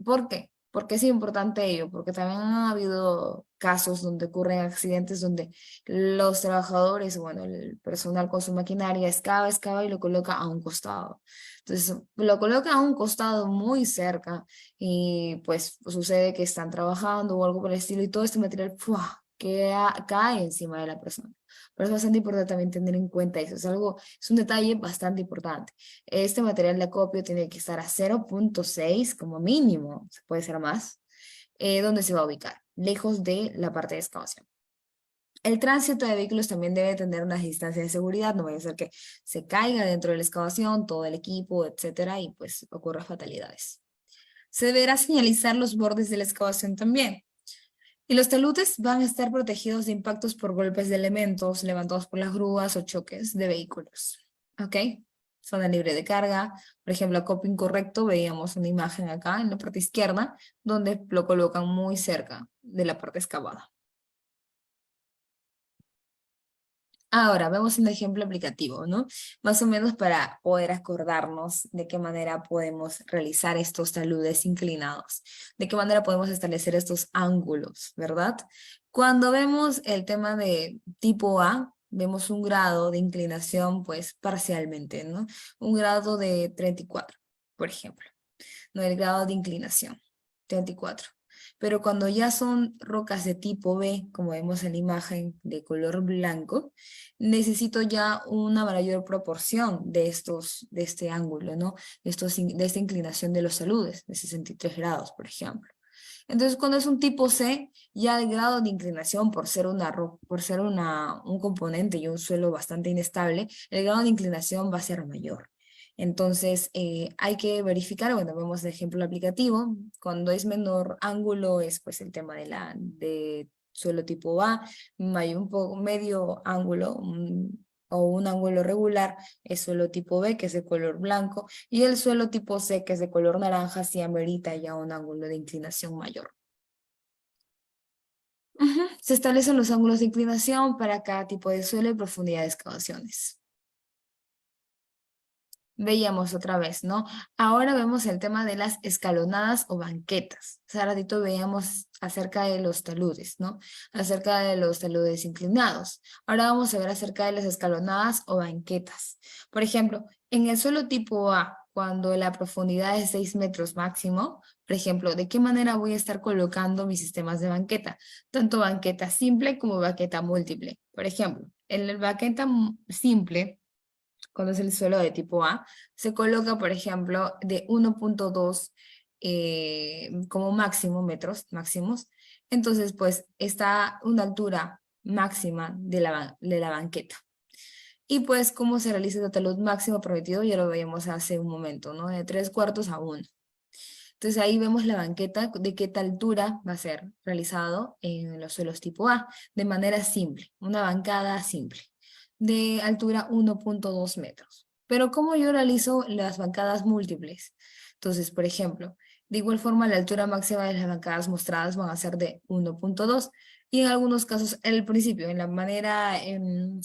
¿Por qué? Porque es importante ello, porque también ha habido casos donde ocurren accidentes donde los trabajadores, bueno, el personal con su maquinaria excava y lo coloca a un costado. Entonces, lo coloca a un costado muy cerca y pues sucede que están trabajando o algo por el estilo y todo este material ¡fua! Cae encima de la persona. Pero es bastante importante también tener en cuenta eso. Es un detalle bastante importante. Este material de acopio tiene que estar a 0,6 como mínimo, se puede ser más, donde se va a ubicar, lejos de la parte de excavación. El tránsito de vehículos también debe tener unas distancias de seguridad, no vaya a ser que se caiga dentro de la excavación todo el equipo, etcétera, y pues ocurran fatalidades. Se deberá señalizar los bordes de la excavación también. Y los taludes van a estar protegidos de impactos por golpes de elementos levantados por las grúas o choques de vehículos. ¿Ok? Zona libre de carga. Por ejemplo, acopio incorrecto, veíamos una imagen acá en la parte izquierda, donde lo colocan muy cerca de la parte excavada. Ahora, vemos un ejemplo aplicativo, ¿no? Más o menos para poder acordarnos de qué manera podemos realizar estos taludes inclinados, de qué manera podemos establecer estos ángulos, ¿verdad? Cuando vemos el tema de tipo A, vemos un grado de inclinación, pues parcialmente, ¿no? Un grado de 34, por ejemplo, ¿no? El grado de inclinación, 34. Pero cuando ya son rocas de tipo B, como vemos en la imagen de color blanco, necesito ya una mayor proporción de este ángulo, ¿no? De esta inclinación de los taludes, de 63 grados, por ejemplo. Entonces, cuando es un tipo C, ya el grado de inclinación, por ser un componente y un suelo bastante inestable, el grado de inclinación va a ser mayor. Entonces, hay que verificar, bueno, vemos el ejemplo aplicativo, cuando es menor ángulo es pues el tema de suelo tipo A, un poco medio ángulo o un ángulo regular es suelo tipo B, que es de color blanco, y el suelo tipo C, que es de color naranja, sí amerita ya un ángulo de inclinación mayor. Ujú. Se establecen los ángulos de inclinación para cada tipo de suelo y profundidad de excavaciones. Veíamos otra vez, ¿no? Ahora vemos el tema de las escalonadas o banquetas. Hace ratito veíamos acerca de los taludes, ¿no? Acerca de los taludes inclinados. Ahora vamos a ver acerca de las escalonadas o banquetas. Por ejemplo, en el suelo tipo A, cuando la profundidad es 6 metros máximo, por ejemplo, ¿de qué manera voy a estar colocando mis sistemas de banqueta? Tanto banqueta simple como banqueta múltiple. Por ejemplo, en la banqueta simple, cuando es el suelo de tipo A, se coloca, por ejemplo, de 1.2 como máximo, metros máximos. Entonces, pues está una altura máxima de la banqueta. Y pues, ¿cómo se realiza el talud máximo permitido? Ya lo veíamos hace un momento, ¿no? De 3/4 a 1. Entonces ahí vemos la banqueta de qué tal altura va a ser realizado en los suelos tipo A, de manera simple, una bancada simple, de altura 1.2 metros. Pero ¿cómo yo realizo las bancadas múltiples? Entonces, por ejemplo, de igual forma la altura máxima de las bancadas mostradas van a ser de 1.2 y en algunos casos el principio, en la manera, en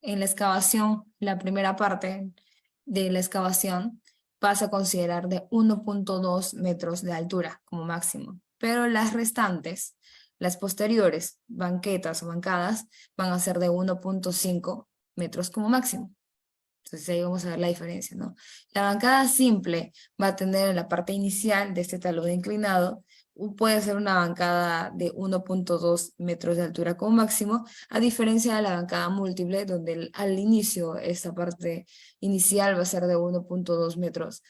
la excavación, la primera parte de la excavación pasa a considerar de 1.2 metros de altura como máximo, pero las restantes, las posteriores, banquetas o bancadas, van a ser de 1.5 metros como máximo. Entonces ahí vamos a ver la diferencia, ¿no? La bancada simple va a tener en la parte inicial de este talud inclinado, puede ser una bancada de 1.2 metros de altura como máximo, a diferencia de la bancada múltiple, donde al inicio esta parte inicial va a ser de 1.2 metros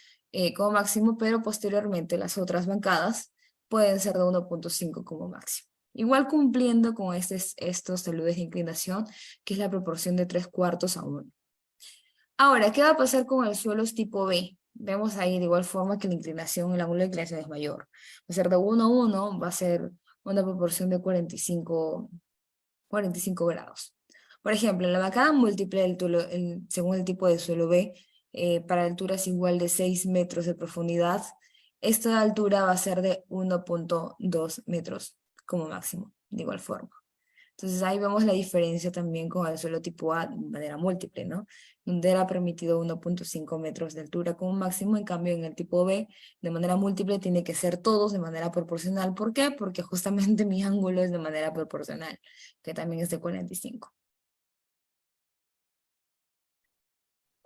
como máximo, pero posteriormente las otras bancadas pueden ser de 1.5 como máximo. Igual cumpliendo con estos taludes de inclinación, que es la proporción de 3/4 a 1. Ahora, ¿qué va a pasar con el suelos tipo B? Vemos ahí de igual forma que la inclinación, el ángulo de inclinación es mayor. Va a ser de 1 a 1, va a ser una proporción de 45 grados. Por ejemplo, en la bancada múltiple, según el tipo de suelo B, para alturas igual de 6 metros de profundidad, esta altura va a ser de 1.2 metros como máximo, de igual forma. Entonces ahí vemos la diferencia también con el suelo tipo A de manera múltiple, ¿no? Donde era permitido 1.5 metros de altura como máximo, en cambio en el tipo B de manera múltiple tiene que ser todos de manera proporcional. ¿Por qué? Porque justamente mi ángulo es de manera proporcional, que también es de 45.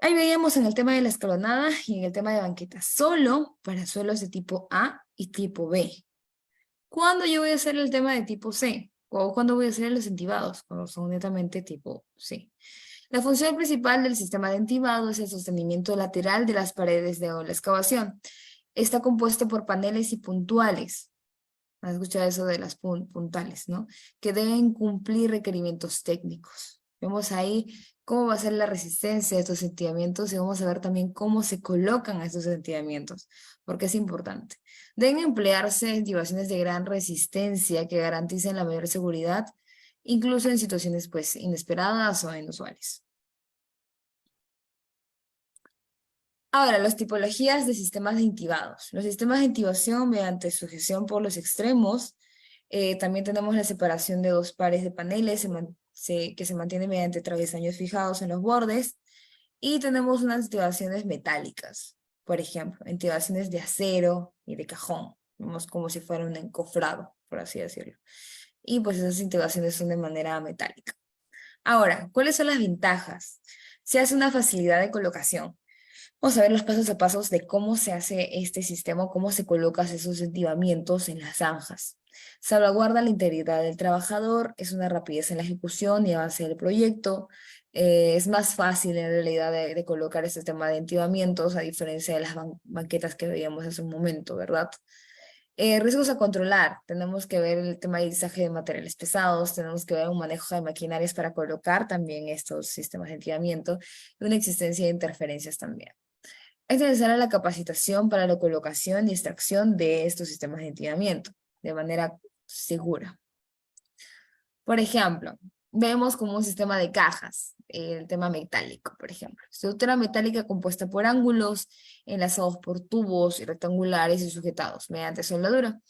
Ahí veíamos en el tema de la escalonada y en el tema de banqueta, solo para suelos de tipo A y tipo B. ¿Cuándo yo voy a hacer el tema de tipo C? ¿O cuándo voy a hacer los entibados? Cuando son netamente tipo C. La función principal del sistema de entibado es el sostenimiento lateral de las paredes de la excavación. Está compuesto por paneles y puntuales. ¿Has escuchado eso de las puntales, no? Que deben cumplir requerimientos técnicos. Vemos ahí cómo va a ser la resistencia de estos entibamientos y vamos a ver también cómo se colocan estos entibamientos, porque es importante. Deben emplearse intibaciones de gran resistencia que garanticen la mayor seguridad, incluso en situaciones pues inesperadas o inusuales. Ahora, las tipologías de sistemas de intibados. Los sistemas de intibación mediante sujeción por los extremos. También tenemos la separación de dos pares de paneles que se mantiene mediante travesaños fijados en los bordes. Y tenemos unas intibaciones metálicas, por ejemplo, intibaciones de acero y de cajón. Vemos como si fuera un encofrado, por así decirlo. Y pues esas intibaciones son de manera metálica. Ahora, ¿cuáles son las ventajas? Se hace una facilidad de colocación. Vamos a ver los pasos a pasos de cómo se hace este sistema, cómo se colocan esos entibamientos en las zanjas. Salvaguarda la integridad del trabajador, es una rapidez en la ejecución y avance del proyecto. Es más fácil en realidad de colocar este sistema de entibamientos a diferencia de las banquetas que veíamos hace un momento, ¿verdad? Riesgos a controlar. Tenemos que ver el tema de izaje de materiales pesados, tenemos que ver un manejo de maquinarias para colocar también estos sistemas de entibamiento y una existencia de interferencias también. Es necesaria la capacitación para la colocación y extracción de estos sistemas de entrenamiento de manera segura. Por ejemplo, vemos como un sistema de cajas, el tema metálico, por ejemplo. Estructura metálica compuesta por ángulos enlazados por tubos rectangulares y sujetados mediante soldadura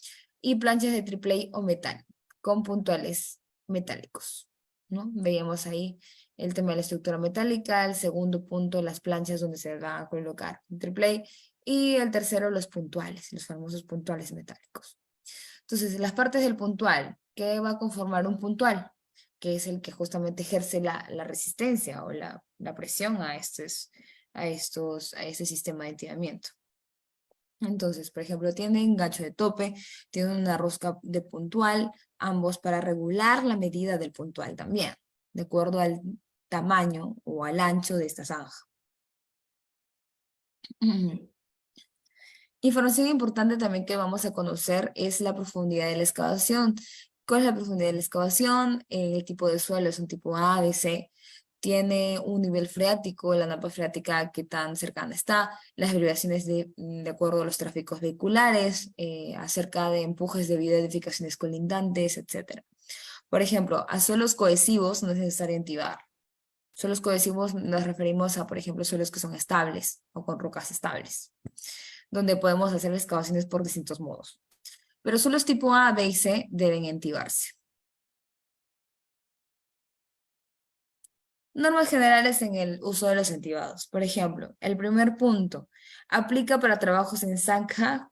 y planchas de triple A o metal con puntuales metálicos, ¿no? Veíamos ahí el tema de la estructura metálica, el segundo punto, las planchas donde se va a colocar el triple A y el tercero, los puntuales, los famosos puntuales metálicos. Entonces, las partes del puntual, ¿qué va a conformar un puntual? Que es el que justamente ejerce la resistencia o la presión a este sistema de entrenamiento. Entonces, por ejemplo, tienen gancho de tope, tienen una rosca de puntual, ambos para regular la medida del puntual también, de acuerdo al tamaño o al ancho de esta zanja. Información importante también que vamos a conocer es la profundidad de la excavación. ¿Cuál es la profundidad de la excavación? El tipo de suelo es un tipo A, B, C. Tiene un nivel freático, la napa freática qué tan cercana está, las derivaciones de acuerdo a los tráficos vehiculares, acerca de empujes debido a edificaciones colindantes, etc. Por ejemplo, a suelos cohesivos no es necesario entibar. Suelos cohesivos nos referimos a, por ejemplo, suelos que son estables o con rocas estables, donde podemos hacer excavaciones por distintos modos. Pero suelos tipo A, B y C deben entibarse. Normas generales en el uso de los entibados. Por ejemplo, el primer punto aplica para trabajos en zanja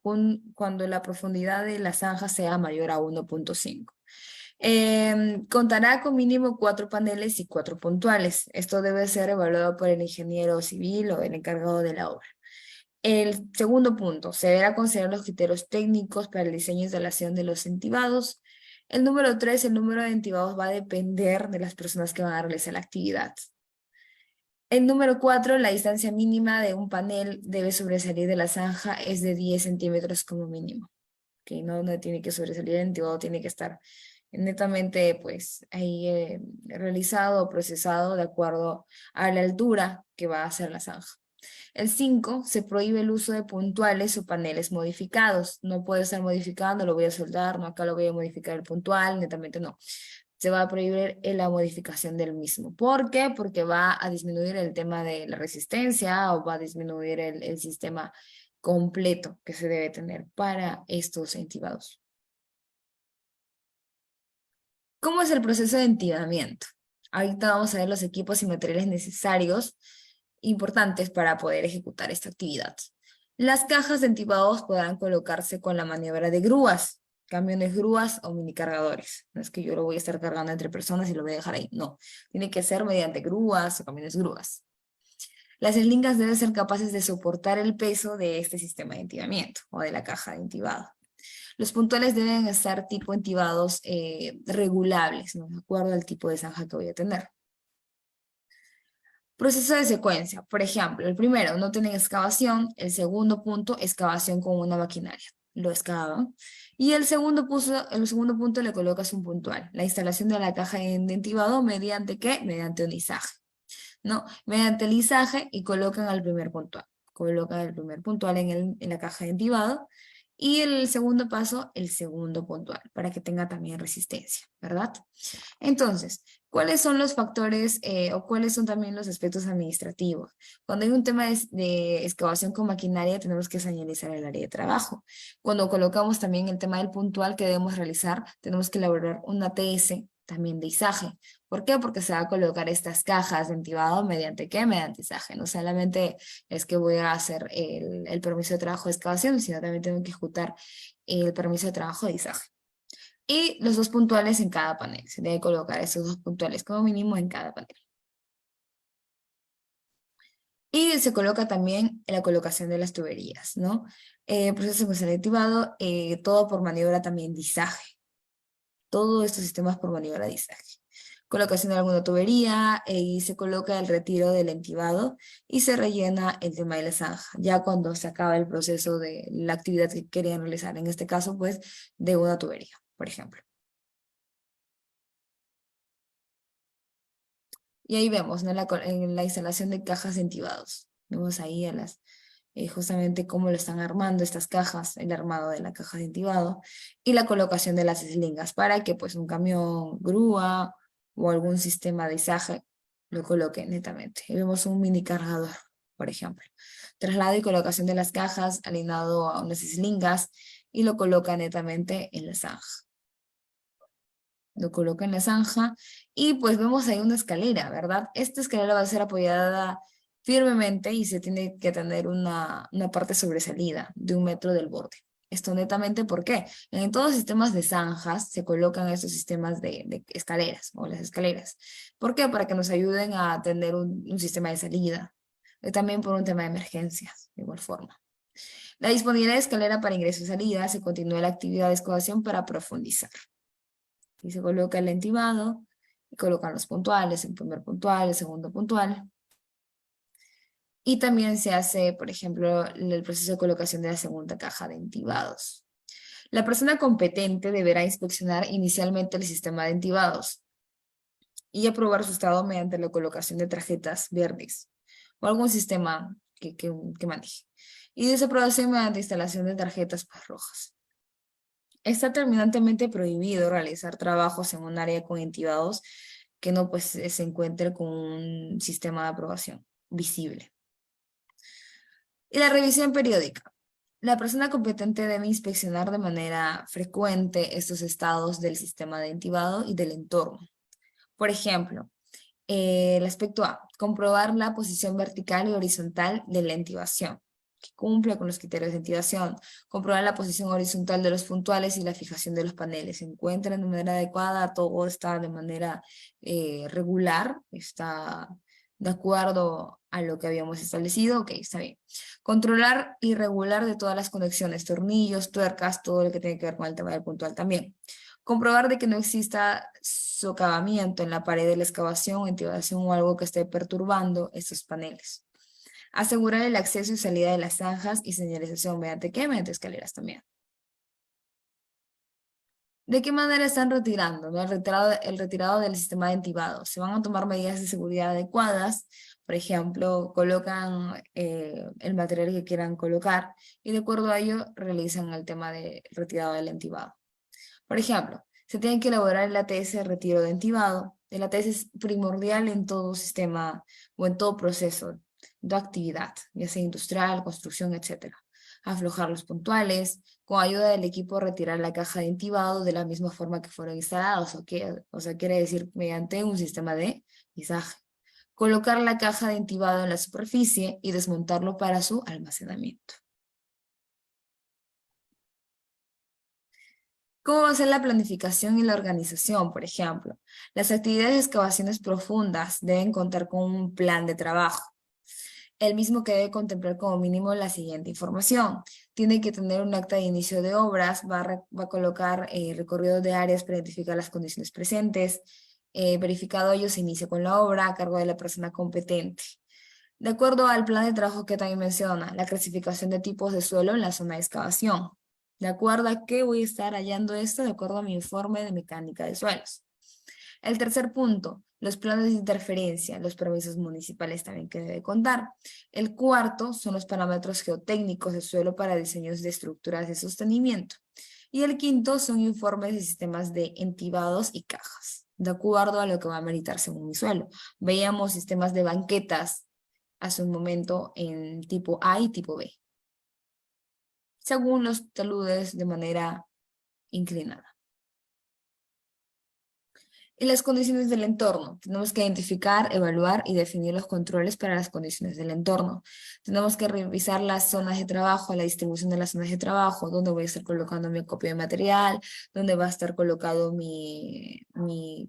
cuando la profundidad de la zanja sea mayor a 1.5. Contará con mínimo 4 paneles y 4 puntuales. Esto debe ser evaluado por el ingeniero civil o el encargado de la obra. El segundo punto, se deberá considerar los criterios técnicos para el diseño e instalación de los entibados. El número 3, el número de entibados va a depender de las personas que van a realizar la actividad. El número 4, la distancia mínima de un panel debe sobresalir de la zanja es de 10 centímetros como mínimo. Que no tiene que sobresalir el entibado, tiene que estar netamente pues ahí realizado o procesado de acuerdo a la altura que va a ser la zanja. El 5, se prohíbe el uso de puntuales o paneles modificados. No puede estar modificando, lo voy a soldar, no, acá lo voy a modificar el puntual, netamente no. Se va a prohibir la modificación del mismo. ¿Por qué? Porque va a disminuir el tema de la resistencia o va a disminuir el sistema completo que se debe tener para estos entibados. ¿Cómo es el proceso de entibamiento? Ahorita vamos a ver los equipos y materiales necesarios importantes para poder ejecutar esta actividad. Las cajas de entibados podrán colocarse con la maniobra de grúas, camiones grúas o mini cargadores. No es que yo lo voy a estar cargando entre personas y lo voy a dejar ahí, no. Tiene que ser mediante grúas o camiones grúas. Las eslingas deben ser capaces de soportar el peso de este sistema de entibamiento o de la caja de entibado. Los puntuales deben estar tipo entibados regulables, ¿no? De acuerdo al tipo de zanja que voy a tener. Proceso de secuencia. Por ejemplo, el primero, no tienen excavación. El segundo punto, excavación con una maquinaria. Lo excavan. Y el segundo punto le colocas un puntual. La instalación de la caja de entibado mediante ¿qué? Mediante un izaje. ¿no? Mediante el izaje y colocan al primer puntual. Colocan el primer puntual en la caja de entibado y el segundo paso, el segundo puntual, para que tenga también resistencia, ¿verdad? Entonces, ¿cuáles son los factores o cuáles son también los aspectos administrativos? Cuando hay un tema de excavación con maquinaria, tenemos que señalizar el área de trabajo. Cuando colocamos también el tema del puntual que debemos realizar, tenemos que elaborar una TS también de izaje. ¿Por qué? Porque se va a colocar estas cajas de entibado mediante ¿qué? Mediante izaje. No solamente es que voy a hacer el permiso de trabajo de excavación, sino también tengo que ejecutar el permiso de trabajo de izaje. Y los dos puntuales en cada panel. Se debe colocar esos dos puntuales como mínimo en cada panel. Y se coloca también la colocación de las tuberías, ¿no? Proceso selectivado, todo por maniobra también de izaje. Todos estos sistemas por maniobra de izaje. Colocación de alguna tubería y se coloca el retiro del entibado y se rellena el tema de la zanja. Ya cuando se acaba el proceso de la actividad que querían realizar, en este caso, pues, de una tubería, por ejemplo. Y ahí vemos, ¿no? En la instalación de cajas de entibados. Vemos ahí justamente cómo lo están armando estas cajas, el armado de la caja de entibado y la colocación de las eslingas para que pues un camión, grúa o algún sistema de izaje lo coloque netamente. Y vemos un mini cargador, por ejemplo. Traslado y colocación de las cajas alineado a unas eslingas y lo coloca netamente en la zanja. Lo coloca en la zanja y pues vemos ahí una escalera, ¿verdad? Esta escalera va a ser apoyada firmemente y se tiene que tener una parte sobresalida de 1 metro del borde. Esto netamente, ¿por qué? En todos los sistemas de zanjas se colocan estos sistemas de escaleras o las escaleras. ¿Por qué? Para que nos ayuden a tener un sistema de salida. Y también por un tema de emergencias, de igual forma. La disponibilidad de escalera para ingreso y salida se continúa la actividad de excavación para profundizar. Y se coloca el entibado, y colocan los puntuales, el primer puntual, el segundo puntual. Y también se hace, por ejemplo, el proceso de colocación de la segunda caja de entibados. La persona competente deberá inspeccionar inicialmente el sistema de entibados y aprobar su estado mediante la colocación de tarjetas verdes o algún sistema que maneje. Y desaprobación mediante instalación de tarjetas pues, rojas. Está terminantemente prohibido realizar trabajos en un área con entibados que no pues, se encuentre con un sistema de aprobación visible. Y la revisión periódica. La persona competente debe inspeccionar de manera frecuente estos estados del sistema de entibado y del entorno. Por ejemplo, el aspecto A, comprobar la posición vertical y horizontal de la entibación, que cumple con los criterios de entibación. Comprobar la posición horizontal de los puntuales y la fijación de los paneles. Se encuentran de manera adecuada, todo está de manera regular, está de acuerdo a lo que habíamos establecido. Ok, está bien. Controlar y regular de todas las conexiones, tornillos, tuercas, todo lo que tiene que ver con el tema del puntual también. Comprobar de que no exista socavamiento en la pared de la excavación, ventilación o algo que esté perturbando estos paneles. Asegurar el acceso y salida de las zanjas y señalización mediante ¿qué? Mediante escaleras también. ¿De qué manera están retirando? ¿No? El retirado del sistema de entibado. Se van a tomar medidas de seguridad adecuadas. Por ejemplo, colocan el material que quieran colocar y de acuerdo a ello realizan el tema de retirado del entibado. Por ejemplo, se tiene que elaborar el ATS de retiro de entibado. El ATS es primordial en todo sistema o en todo proceso de actividad, ya sea industrial, construcción, etc. Aflojar los puntuales, con ayuda del equipo retirar la caja de entibado de la misma forma que fueron instalados, o sea, quiere decir mediante un sistema de izaje. Colocar la caja de entibado en la superficie y desmontarlo para su almacenamiento. ¿Cómo va a ser la planificación y la organización, por ejemplo? Las actividades de excavaciones profundas deben contar con un plan de trabajo, el mismo que debe contemplar como mínimo la siguiente información. Tiene que tener un acta de inicio de obras, va a colocar recorridos de áreas para identificar las condiciones presentes, verificado ello se inicia con la obra a cargo de la persona competente. De acuerdo al plan de trabajo que también menciona, la clasificación de tipos de suelo en la zona de excavación. ¿De acuerdo a qué voy a estar hallando esto? De acuerdo a mi informe de mecánica de suelos. El tercer punto, los planes de interferencia, los permisos municipales también que debe contar. El cuarto son los parámetros geotécnicos de suelo para diseños de estructuras de sostenimiento. Y el quinto son informes de sistemas de entibados y cajas, de acuerdo a lo que va a meritar según mi suelo. Veíamos sistemas de banquetas hace un momento en tipo A y tipo B, según los taludes de manera inclinada. Y las condiciones del entorno. Tenemos que identificar, evaluar y definir los controles para las condiciones del entorno. Tenemos que revisar las zonas de trabajo, la distribución de las zonas de trabajo, dónde voy a estar colocando mi acopio de material, dónde va a estar colocado mi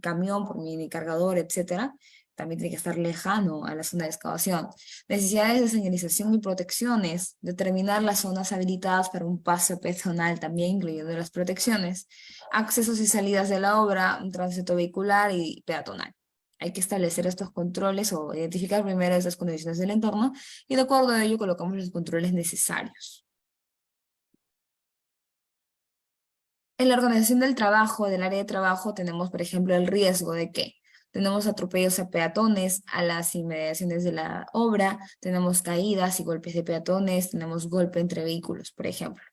camión por mi cargador, etcétera. También tiene que estar lejano a la zona de excavación. Necesidades de señalización y protecciones. Determinar las zonas habilitadas para un paso peatonal también, incluyendo las protecciones. Accesos y salidas de la obra, un tránsito vehicular y peatonal. Hay que establecer estos controles o identificar primero esas condiciones del entorno y de acuerdo a ello colocamos los controles necesarios. En la organización del trabajo, del área de trabajo, tenemos, por ejemplo, el riesgo de que tenemos atropellos a peatones a las inmediaciones de la obra, tenemos caídas y golpes de peatones, tenemos golpe entre vehículos, por ejemplo.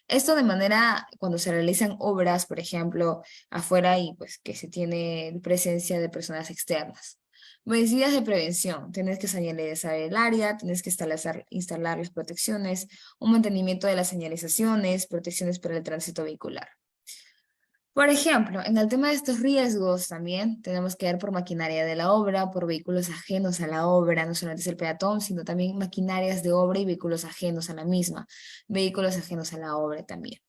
Esto de manera, cuando se realizan obras, por ejemplo, afuera y pues que se tiene presencia de personas externas. Medidas de prevención. Tienes que señalizar el área, tienes que instalar las protecciones, un mantenimiento de las señalizaciones, protecciones para el tránsito vehicular. Por ejemplo, en el tema de estos riesgos también tenemos que ver por maquinaria de la obra, por vehículos ajenos a la obra, no solamente es el peatón, sino también maquinarias de obra y vehículos ajenos a la misma, vehículos ajenos a la obra también.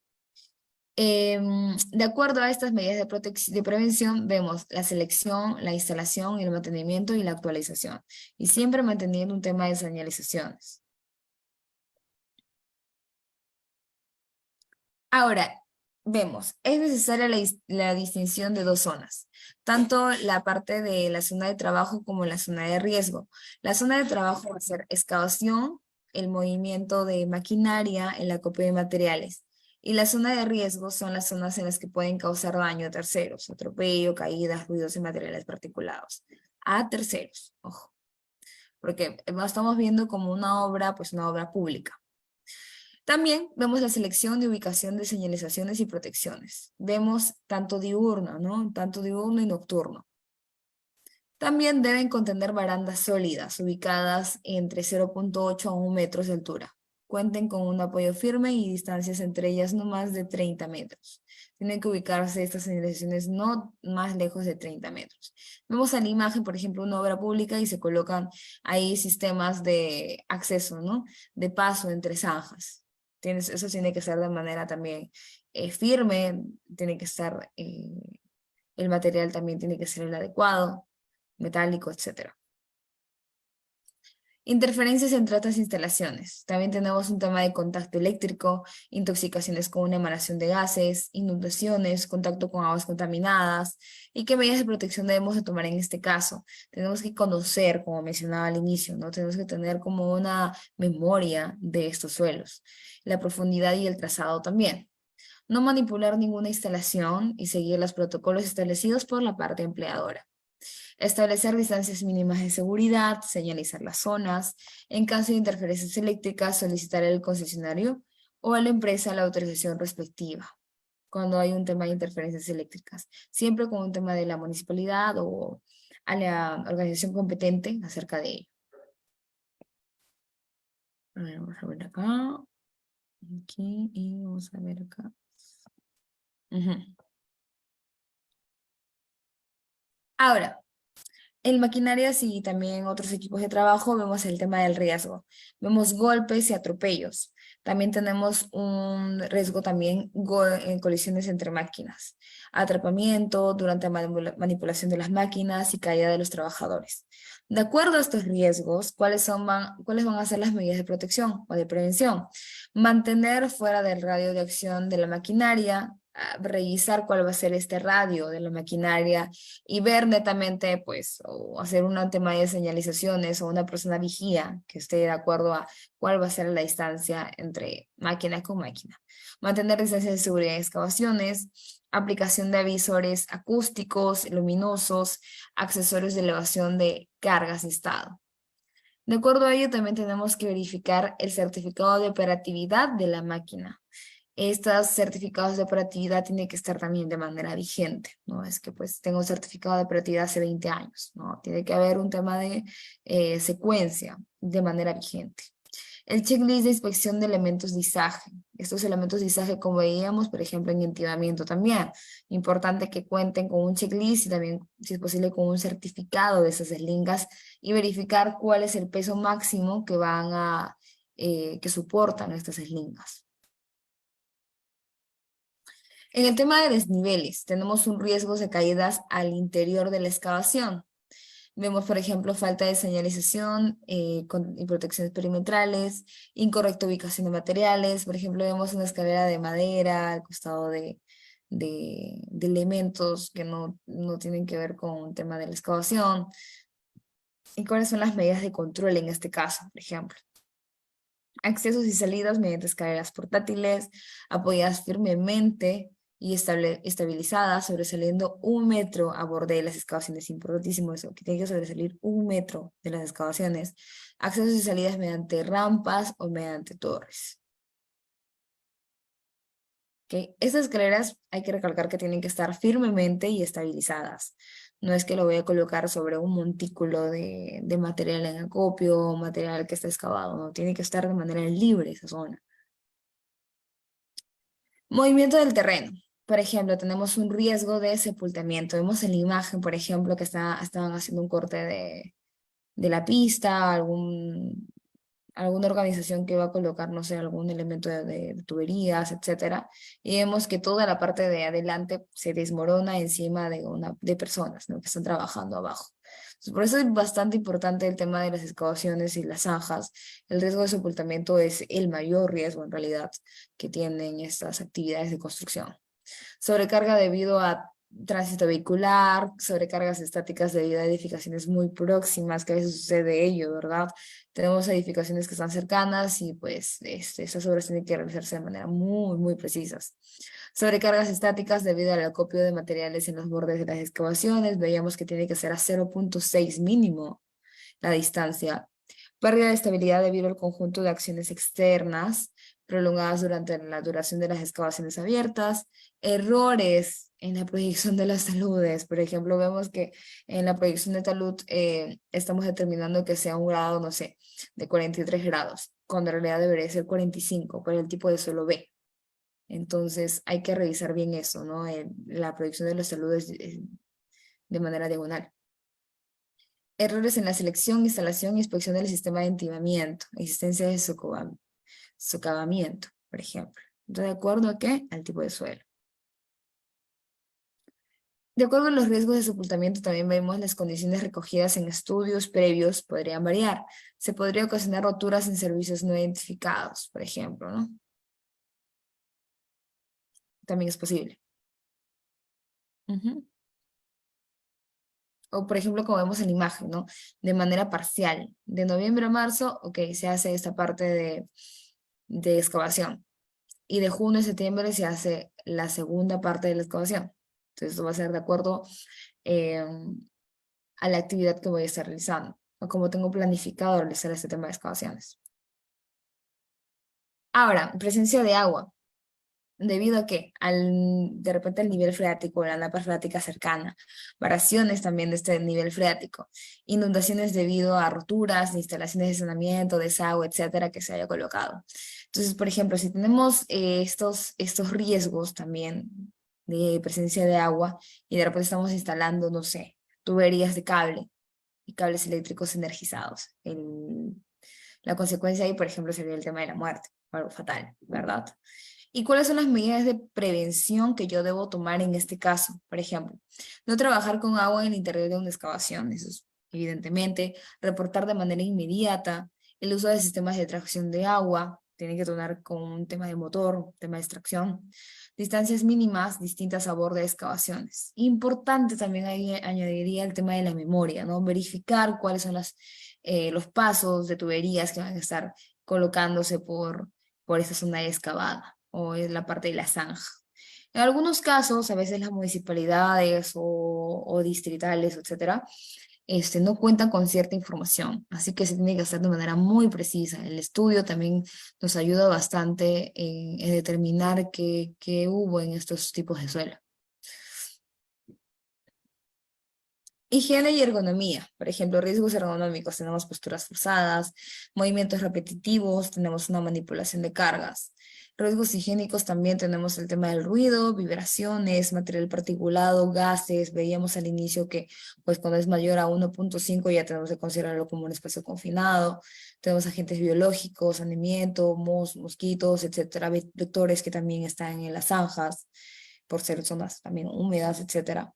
De acuerdo a estas medidas de prevención, vemos la selección, la instalación, el mantenimiento y la actualización, y siempre manteniendo un tema de señalizaciones. Ahora, vemos, es necesaria la distinción de dos zonas, tanto la parte de la zona de trabajo como la zona de riesgo. La zona de trabajo va a ser excavación, el movimiento de maquinaria, el acopio de materiales. Y la zona de riesgo son las zonas en las que pueden causar daño a terceros, atropello, caídas, ruidos y materiales particulados. A terceros, ojo, porque lo estamos viendo como una obra, pues una obra pública. También vemos la selección de ubicación de señalizaciones y protecciones. Vemos tanto diurno, ¿no? Tanto diurno y nocturno. También deben contener barandas sólidas, ubicadas entre 0,8 a 1 metros de altura. Cuenten con un apoyo firme y distancias entre ellas no más de 30 metros. Tienen que ubicarse estas señalizaciones no más lejos de 30 metros. Vemos en la imagen, por ejemplo, una obra pública y se colocan ahí sistemas de acceso, ¿no? De paso entre zanjas. Eso tiene que ser de manera también firme, tiene que estar, el material también tiene que ser el adecuado, metálico, etcétera. Interferencias entre otras instalaciones. También tenemos un tema de contacto eléctrico, intoxicaciones con una emanación de gases, inundaciones, contacto con aguas contaminadas y qué medidas de protección debemos de tomar en este caso. Tenemos que conocer, como mencionaba al inicio, ¿no? Tenemos que tener como una memoria de estos suelos, la profundidad y el trazado también. No manipular ninguna instalación y seguir los protocolos establecidos por la parte empleadora. Establecer distancias mínimas de seguridad, señalizar las zonas, en caso de interferencias eléctricas, solicitar al concesionario o a la empresa la autorización respectiva cuando hay un tema de interferencias eléctricas, siempre con un tema de la municipalidad o a la organización competente acerca de ello. A ver, vamos a ver acá, aquí y vamos a ver acá. Ahora, en maquinarias y también otros equipos de trabajo vemos el tema del riesgo. Vemos golpes y atropellos. También tenemos un riesgo también en colisiones entre máquinas. Atrapamiento durante la manipulación de las máquinas y caída de los trabajadores. De acuerdo a estos riesgos, ¿cuáles van a ser las medidas de protección o de prevención? Mantener fuera del radio de acción de la maquinaria, revisar cuál va a ser este radio de la maquinaria y ver netamente, pues, o hacer un tema de señalizaciones o una persona vigía que esté de acuerdo a cuál va a ser la distancia entre máquina con máquina. Mantener distancias de seguridad en excavaciones, aplicación de avisores acústicos, luminosos, accesorios de elevación de cargas de estado. De acuerdo a ello, también tenemos que verificar el certificado de operatividad de la máquina. Estos certificados de operatividad tienen que estar también de manera vigente, ¿no? Es que pues tengo un certificado de operatividad hace 20 años, ¿no? Tiene que haber un tema de secuencia de manera vigente. El checklist de inspección de elementos de izaje. Estos elementos de izaje, como veíamos, por ejemplo, en entibamiento también. Importante que cuenten con un checklist y también, si es posible, con un certificado de esas eslingas y verificar cuál es el peso máximo que que soportan estas eslingas. En el tema de desniveles, tenemos un riesgo de caídas al interior de la excavación. Vemos, por ejemplo, falta de señalización y protecciones perimetrales, incorrecta ubicación de materiales. Por ejemplo, vemos una escalera de madera al costado de elementos que no tienen que ver con el tema de la excavación. ¿Y cuáles son las medidas de control en este caso, por ejemplo? Accesos y salidas mediante escaleras portátiles, apoyadas firmemente y estabilizadas, sobresaliendo 1 metro a borde de las excavaciones. Importantísimo eso, que tiene que sobresalir 1 metro de las excavaciones. Accesos y salidas mediante rampas o mediante torres. ¿Okay? Estas escaleras hay que recalcar que tienen que estar firmemente y estabilizadas. No es que lo voy a colocar sobre un montículo de material en acopio o material que está excavado, no, tiene que estar de manera libre esa zona. Movimiento del terreno. Por ejemplo, tenemos un riesgo de sepultamiento. Vemos en la imagen, por ejemplo, que estaban haciendo un corte de la pista, alguna organización que va a colocar, no sé, algún elemento de tuberías, etcétera, y vemos que toda la parte de adelante se desmorona encima de personas, ¿no? Que están trabajando abajo. Entonces, por eso es bastante importante el tema de las excavaciones y las zanjas. El riesgo de sepultamiento es el mayor riesgo en realidad que tienen estas actividades de construcción. Sobrecarga debido a tránsito vehicular, sobrecargas estáticas debido a edificaciones muy próximas, que a veces sucede ello, ¿verdad? Tenemos edificaciones que están cercanas y pues esas obras tienen que realizarse de manera muy precisas. Sobrecargas estáticas debido al acopio de materiales en los bordes de las excavaciones, veíamos que tiene que ser a 0,6 mínimo la distancia. Pérdida de estabilidad debido al conjunto de acciones externas prolongadas durante la duración de las excavaciones abiertas, errores en la proyección de las taludes. Por ejemplo, vemos que en la proyección de talud estamos determinando que sea un grado, no sé, de 43 grados, cuando en realidad debería ser 45 por el tipo de suelo B. Entonces hay que revisar bien eso, ¿no? La proyección de los taludes de manera diagonal. Errores en la selección, instalación e inspección del sistema de entibamiento, existencia de socavamiento, por ejemplo. ¿De acuerdo a qué? Al tipo de suelo. De acuerdo a los riesgos de sepultamiento, también vemos las condiciones recogidas en estudios previos podrían variar. Se podría ocasionar roturas en servicios no identificados, por ejemplo, ¿no? También es posible. Ujú. O por ejemplo, como vemos en la imagen, ¿no? De manera parcial. De noviembre a marzo, ok, se hace esta parte de excavación. Y de junio a septiembre se hace la segunda parte de la excavación. Entonces, esto va a ser de acuerdo eh, a la actividad que voy a estar realizando, o como tengo planificado realizar este tema de excavaciones. Ahora, presencia de agua. ¿Debido a qué? De repente el nivel freático, la napa freática cercana, variaciones también de este nivel freático, inundaciones debido a roturas de instalaciones de saneamiento, desagüe, etcétera, que se haya colocado. Entonces, por ejemplo, si tenemos estos riesgos también de presencia de agua y de repente estamos instalando, no sé, tuberías de cable y cables eléctricos energizados, la consecuencia ahí, por ejemplo, sería el tema de la muerte, algo fatal, ¿verdad? ¿Y cuáles son las medidas de prevención que yo debo tomar en este caso? Por ejemplo, no trabajar con agua en el interior de una excavación, eso es evidentemente, reportar de manera inmediata, el uso de sistemas de tracción de agua, tiene que tonar con un tema de motor, un tema de extracción. Distancias mínimas distintas a borde de excavaciones. Importante también ahí añadiría el tema de la memoria, ¿no? Verificar cuáles son los pasos de tuberías que van a estar colocándose por esa zona excavada o en la parte de la zanja. En algunos casos, a veces las municipalidades o distritales, etcétera, no cuentan con cierta información, así que se tiene que hacer de manera muy precisa. El estudio también nos ayuda bastante en determinar qué hubo en estos tipos de suelo. Higiene y ergonomía, por ejemplo, riesgos ergonómicos, tenemos posturas forzadas, movimientos repetitivos, tenemos una manipulación de cargas. Riesgos higiénicos también tenemos el tema del ruido, vibraciones, material particulado, gases. Veíamos al inicio que pues cuando es mayor a 1.5 ya tenemos que considerarlo como un espacio confinado. Tenemos agentes biológicos, saneamiento, mosquitos, etcétera, vectores que también están en las zanjas por ser zonas también húmedas, etcétera.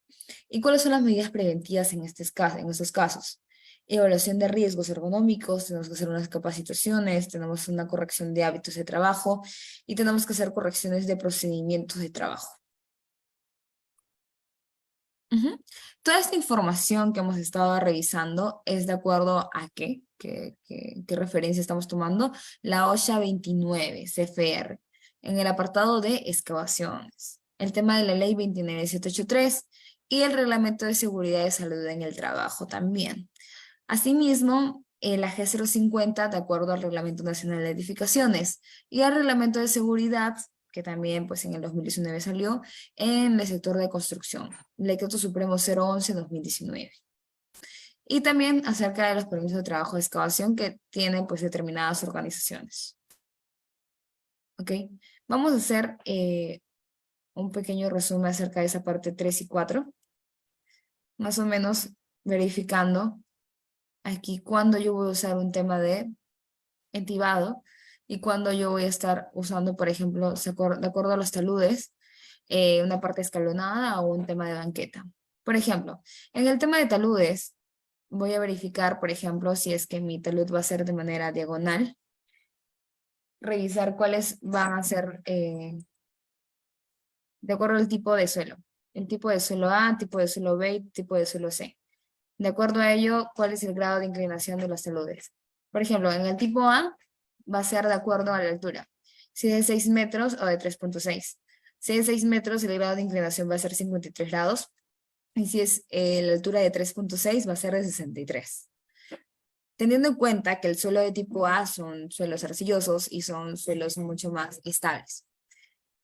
¿Y cuáles son las medidas preventivas en estos casos? Evaluación de riesgos ergonómicos, tenemos que hacer unas capacitaciones, tenemos una corrección de hábitos de trabajo y tenemos que hacer correcciones de procedimientos de trabajo. Ujú. Toda esta información que hemos estado revisando es de acuerdo a qué referencia estamos tomando, la OSHA 29 CFR, en el apartado de excavaciones, el tema de la ley 29783 y el reglamento de seguridad de salud en el trabajo también. Asimismo, la G050 de acuerdo al Reglamento Nacional de Edificaciones y al Reglamento de Seguridad, que también pues en el 2019 salió, en el sector de construcción, el Decreto Supremo 011-2019. Y también acerca de los permisos de trabajo de excavación que tienen pues determinadas organizaciones. ¿Ok? Vamos a hacer un pequeño resumen acerca de esa parte 3 y 4, más o menos verificando aquí cuando yo voy a usar un tema de entibado y cuando yo voy a estar usando, por ejemplo, de acuerdo a los taludes, una parte escalonada o un tema de banqueta. Por ejemplo, en el tema de taludes, voy a verificar, por ejemplo, si es que mi talud va a ser de manera diagonal, revisar cuáles van a ser de acuerdo al tipo de suelo. El tipo de suelo A, tipo de suelo B y tipo de suelo C. De acuerdo a ello, cuál es el grado de inclinación de los taludes. Por ejemplo, en el tipo A va a ser de acuerdo a la altura. Si es de 6 metros o de 3.6. Si es de 6 metros, el grado de inclinación va a ser 53 grados. Y si es la altura de 3.6, va a ser de 63. Teniendo en cuenta que el suelo de tipo A son suelos arcillosos y son suelos mucho más estables.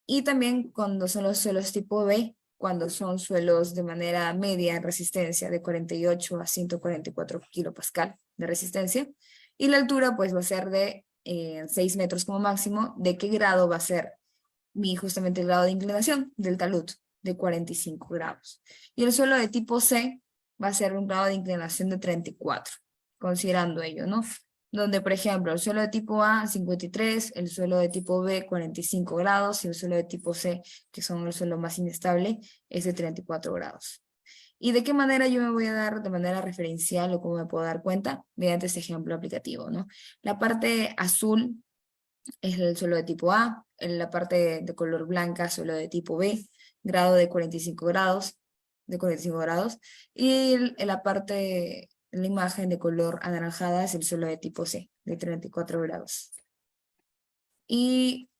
Y también cuando son los suelos tipo B, cuando son suelos de manera media en resistencia de 48 a 144 kilopascal de resistencia. Y la altura pues va a ser de 6 metros como máximo. ¿De qué grado va a ser justamente el grado de inclinación del talud? De 45 grados. Y el suelo de tipo C va a ser un grado de inclinación de 34, considerando ello, ¿no? Donde, por ejemplo, el suelo de tipo A, 53, el suelo de tipo B, 45 grados, y el suelo de tipo C, que son el suelo más inestable, es de 34 grados. ¿Y de qué manera yo me voy a dar de manera referencial o cómo me puedo dar cuenta? Mediante este ejemplo aplicativo, ¿no? La parte azul es el suelo de tipo A, en la parte de color blanca, suelo de tipo B, grado de 45 grados, y en la parte, en la imagen de color anaranjada es el suelo de tipo C, de 34 grados. Y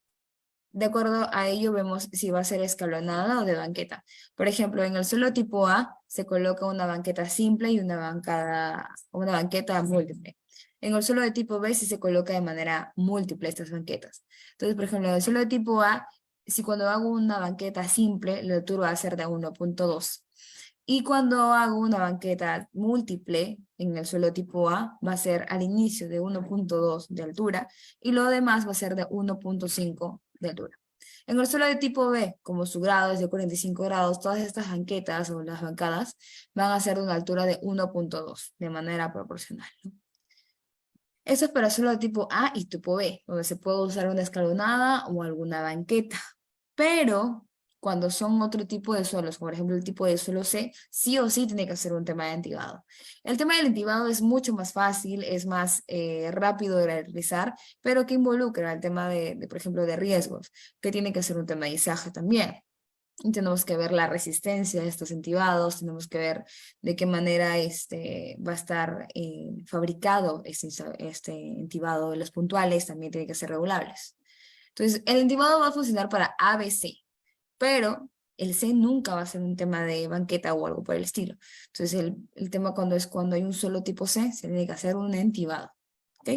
de acuerdo a ello vemos si va a ser escalonada o de banqueta. Por ejemplo, en el suelo tipo A se coloca una banqueta simple y una banqueta múltiple. En el suelo de tipo B sí se coloca de manera múltiple estas banquetas. Entonces, por ejemplo, en el suelo de tipo A, si cuando hago una banqueta simple, la altura va a ser de 1.2. Y cuando hago una banqueta múltiple en el suelo tipo A, va a ser al inicio de 1.2 de altura y lo demás va a ser de 1.5 de altura. En el suelo de tipo B, como su grado es de 45 grados, todas estas banquetas o las bancadas van a ser de una altura de 1.2 de manera proporcional, ¿no? Eso es para suelo de tipo A y tipo B, donde se puede usar una escalonada o alguna banqueta. Pero cuando son otro tipo de suelos, por ejemplo el tipo de suelo C, sí o sí tiene que ser un tema de entibado. El tema del entibado es mucho más fácil, es más rápido de realizar, pero que involucra el tema por ejemplo, de riesgos, que tiene que ser un tema de izaje también. Y tenemos que ver la resistencia de estos entibados, tenemos que ver de qué manera va a estar fabricado este entibado de los puntuales, también tiene que ser regulables. Entonces, el entibado va a funcionar para ABC, pero el C nunca va a ser un tema de banqueta o algo por el estilo. Entonces, el tema cuando hay un solo tipo C, se tiene que hacer un entibado. ¿Ok?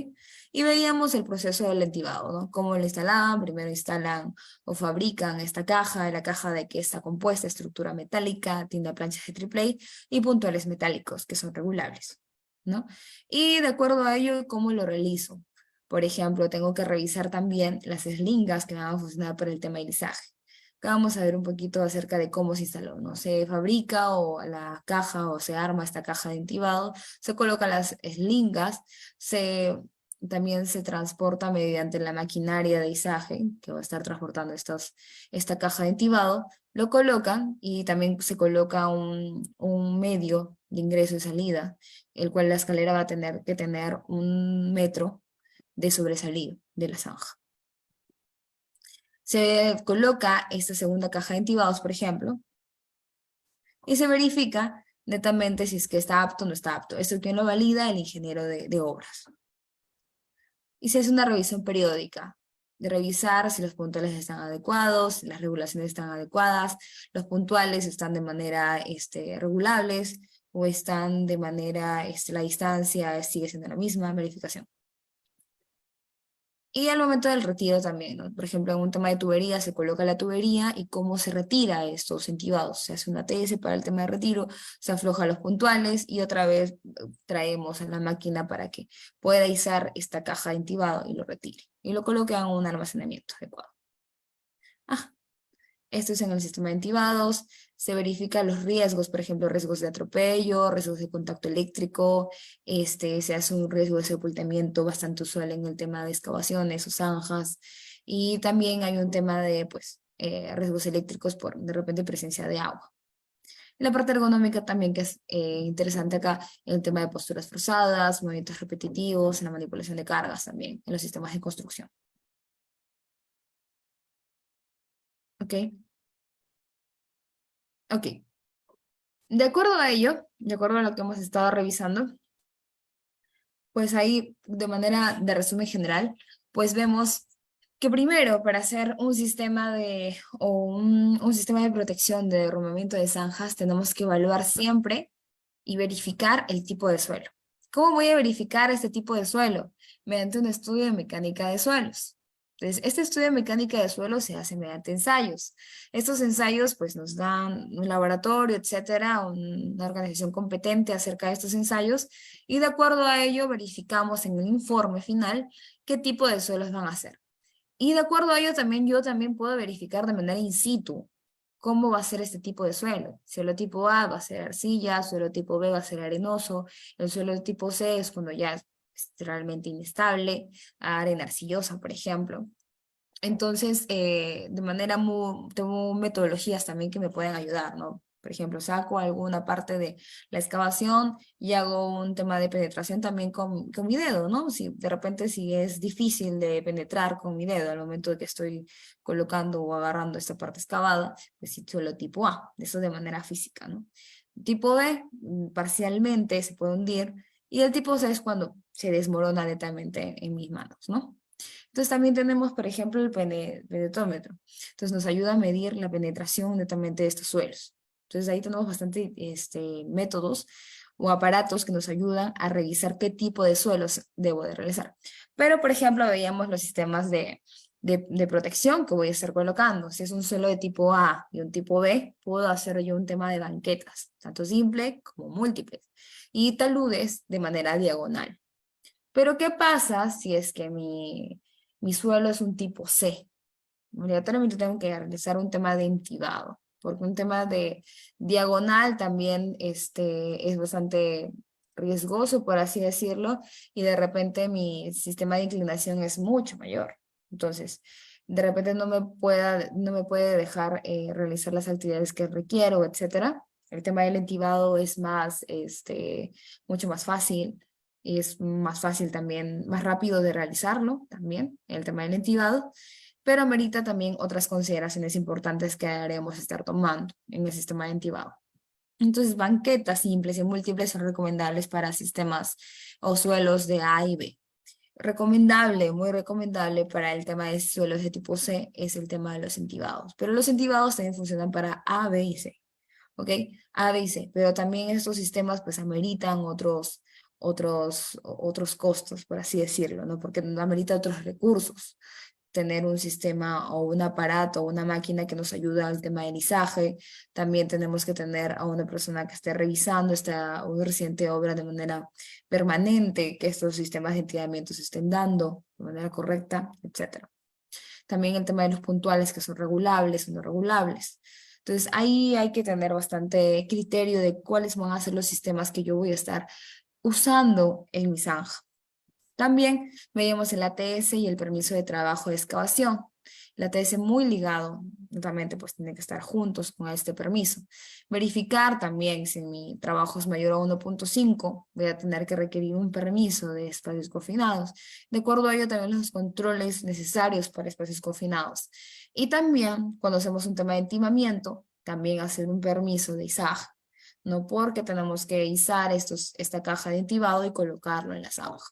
Y veíamos el proceso del entibado, ¿no? Cómo lo instalaban, primero instalan o fabrican esta caja, la caja de que está compuesta, estructura metálica, tiene planchas de triple A y puntuales metálicos que son regulables, ¿no? Y de acuerdo a ello, ¿cómo lo realizo? Por ejemplo, tengo que revisar también las eslingas que van a funcionar para el tema del lisaje. Acá vamos a ver un poquito acerca de cómo se instaló, ¿no? Se fabrica o la caja o se arma esta caja de intibado, se colocan las eslingas, también se transporta mediante la maquinaria de izaje, que va a estar transportando esta caja de intibado, lo colocan y también se coloca un medio de ingreso y salida, el cual la escalera va a tener que tener 1 metro de sobresalido de la zanja. Se coloca esta segunda caja de entibados, por ejemplo, y se verifica netamente si es que está apto o no está apto. Esto quien lo valida, el ingeniero de obras. Y se hace una revisión periódica, de revisar si los puntuales están adecuados, si las regulaciones están adecuadas, los puntuales están de manera regulables o están de manera, la distancia sigue siendo la misma, verificación. Y al momento del retiro también, ¿no? Por ejemplo, en un tema de tubería se coloca la tubería y cómo se retira estos entibados. Se hace una TS para el tema de retiro, se afloja los puntuales y otra vez traemos a la máquina para que pueda izar esta caja de entibado y lo retire. Y lo coloque en un almacenamiento adecuado. Ah, esto es en el sistema de entibados, se verifican los riesgos, por ejemplo, riesgos de atropello, riesgos de contacto eléctrico, se hace un riesgo de sepultamiento bastante usual en el tema de excavaciones o zanjas, y también hay un tema de, pues, riesgos eléctricos por, de repente, presencia de agua. La parte ergonómica también que es interesante acá, en el tema de posturas forzadas, movimientos repetitivos, en la manipulación de cargas también, en los sistemas de construcción. ¿Ok? Ok. De acuerdo a ello, de acuerdo a lo que hemos estado revisando, pues ahí de manera de resumen general, pues vemos que primero para hacer un sistema un sistema de protección de derrumbamiento de zanjas tenemos que evaluar siempre y verificar el tipo de suelo. ¿Cómo voy a verificar este tipo de suelo? Mediante un estudio de mecánica de suelos. Entonces, este estudio de mecánica de suelo se hace mediante ensayos. Estos ensayos pues nos dan un laboratorio, etcétera, una organización competente acerca de estos ensayos y de acuerdo a ello verificamos en el informe final qué tipo de suelos van a ser. Y de acuerdo a ello también yo también puedo verificar de manera in situ cómo va a ser este tipo de suelo. Suelo tipo A va a ser arcilla, suelo tipo B va a ser arenoso, el suelo tipo C es cuando ya es realmente inestable, arena arcillosa, por ejemplo. Entonces, de manera tengo metodologías también que me pueden ayudar, ¿no? Por ejemplo, saco alguna parte de la excavación y hago un tema de penetración también con mi dedo, ¿no? Si de repente si es difícil de penetrar con mi dedo al momento de que estoy colocando o agarrando esta parte excavada, pues sí, solo tipo A, eso de manera física, ¿no? Tipo B, parcialmente se puede hundir, y el tipo C es cuando se desmorona netamente en mis manos, ¿no? Entonces también tenemos, por ejemplo, el penetómetro. Entonces nos ayuda a medir la penetración netamente de estos suelos. Entonces ahí tenemos bastante métodos o aparatos que nos ayudan a revisar qué tipo de suelos debo de realizar. Pero, por ejemplo, veíamos los sistemas de protección que voy a estar colocando. Si es un suelo de tipo A y un tipo B, puedo hacer yo un tema de banquetas, tanto simple como múltiples, y taludes de manera diagonal. Pero ¿qué pasa si es que mi suelo es un tipo C? Obligatoriamente tengo que realizar un tema de intibado, porque un tema de diagonal también es bastante riesgoso, por así decirlo, y de repente mi sistema de inclinación es mucho mayor. Entonces, de repente no me puede dejar realizar las actividades que requiero, etcétera. El tema del entibado es más, mucho más fácil, y es más fácil también, más rápido de realizarlo también, el tema del entibado, pero amerita también otras consideraciones importantes que deberemos estar tomando en el sistema de entibado. Entonces, banquetas simples y múltiples son recomendables para sistemas o suelos de A y B. Recomendable, muy recomendable para el tema de suelos de tipo C es el tema de los entibados, pero los entibados también funcionan para A, B y C, ¿ok? A, B y C, pero también estos sistemas pues ameritan otros costos, por así decirlo, ¿no? Porque amerita otros recursos, tener un sistema o un aparato o una máquina que nos ayude al tema de lizaje. También tenemos que tener a una persona que esté revisando una reciente obra de manera permanente, que estos sistemas de entidamiento se estén dando de manera correcta, etcétera. También el tema de los puntuales que son regulables o no regulables. Entonces ahí hay que tener bastante criterio de cuáles van a ser los sistemas que yo voy a estar usando en mi zanja. También veíamos el ATS y el permiso de trabajo de excavación. El ATS muy ligado, nuevamente pues tiene que estar juntos con este permiso. Verificar también si mi trabajo es mayor a 1.5, voy a tener que requerir un permiso de espacios confinados. De acuerdo a ello también los controles necesarios para espacios confinados. Y también cuando hacemos un tema de entimamiento, también hacer un permiso de izaje. No porque tenemos que izar esta caja de entibado y colocarlo en la zanja.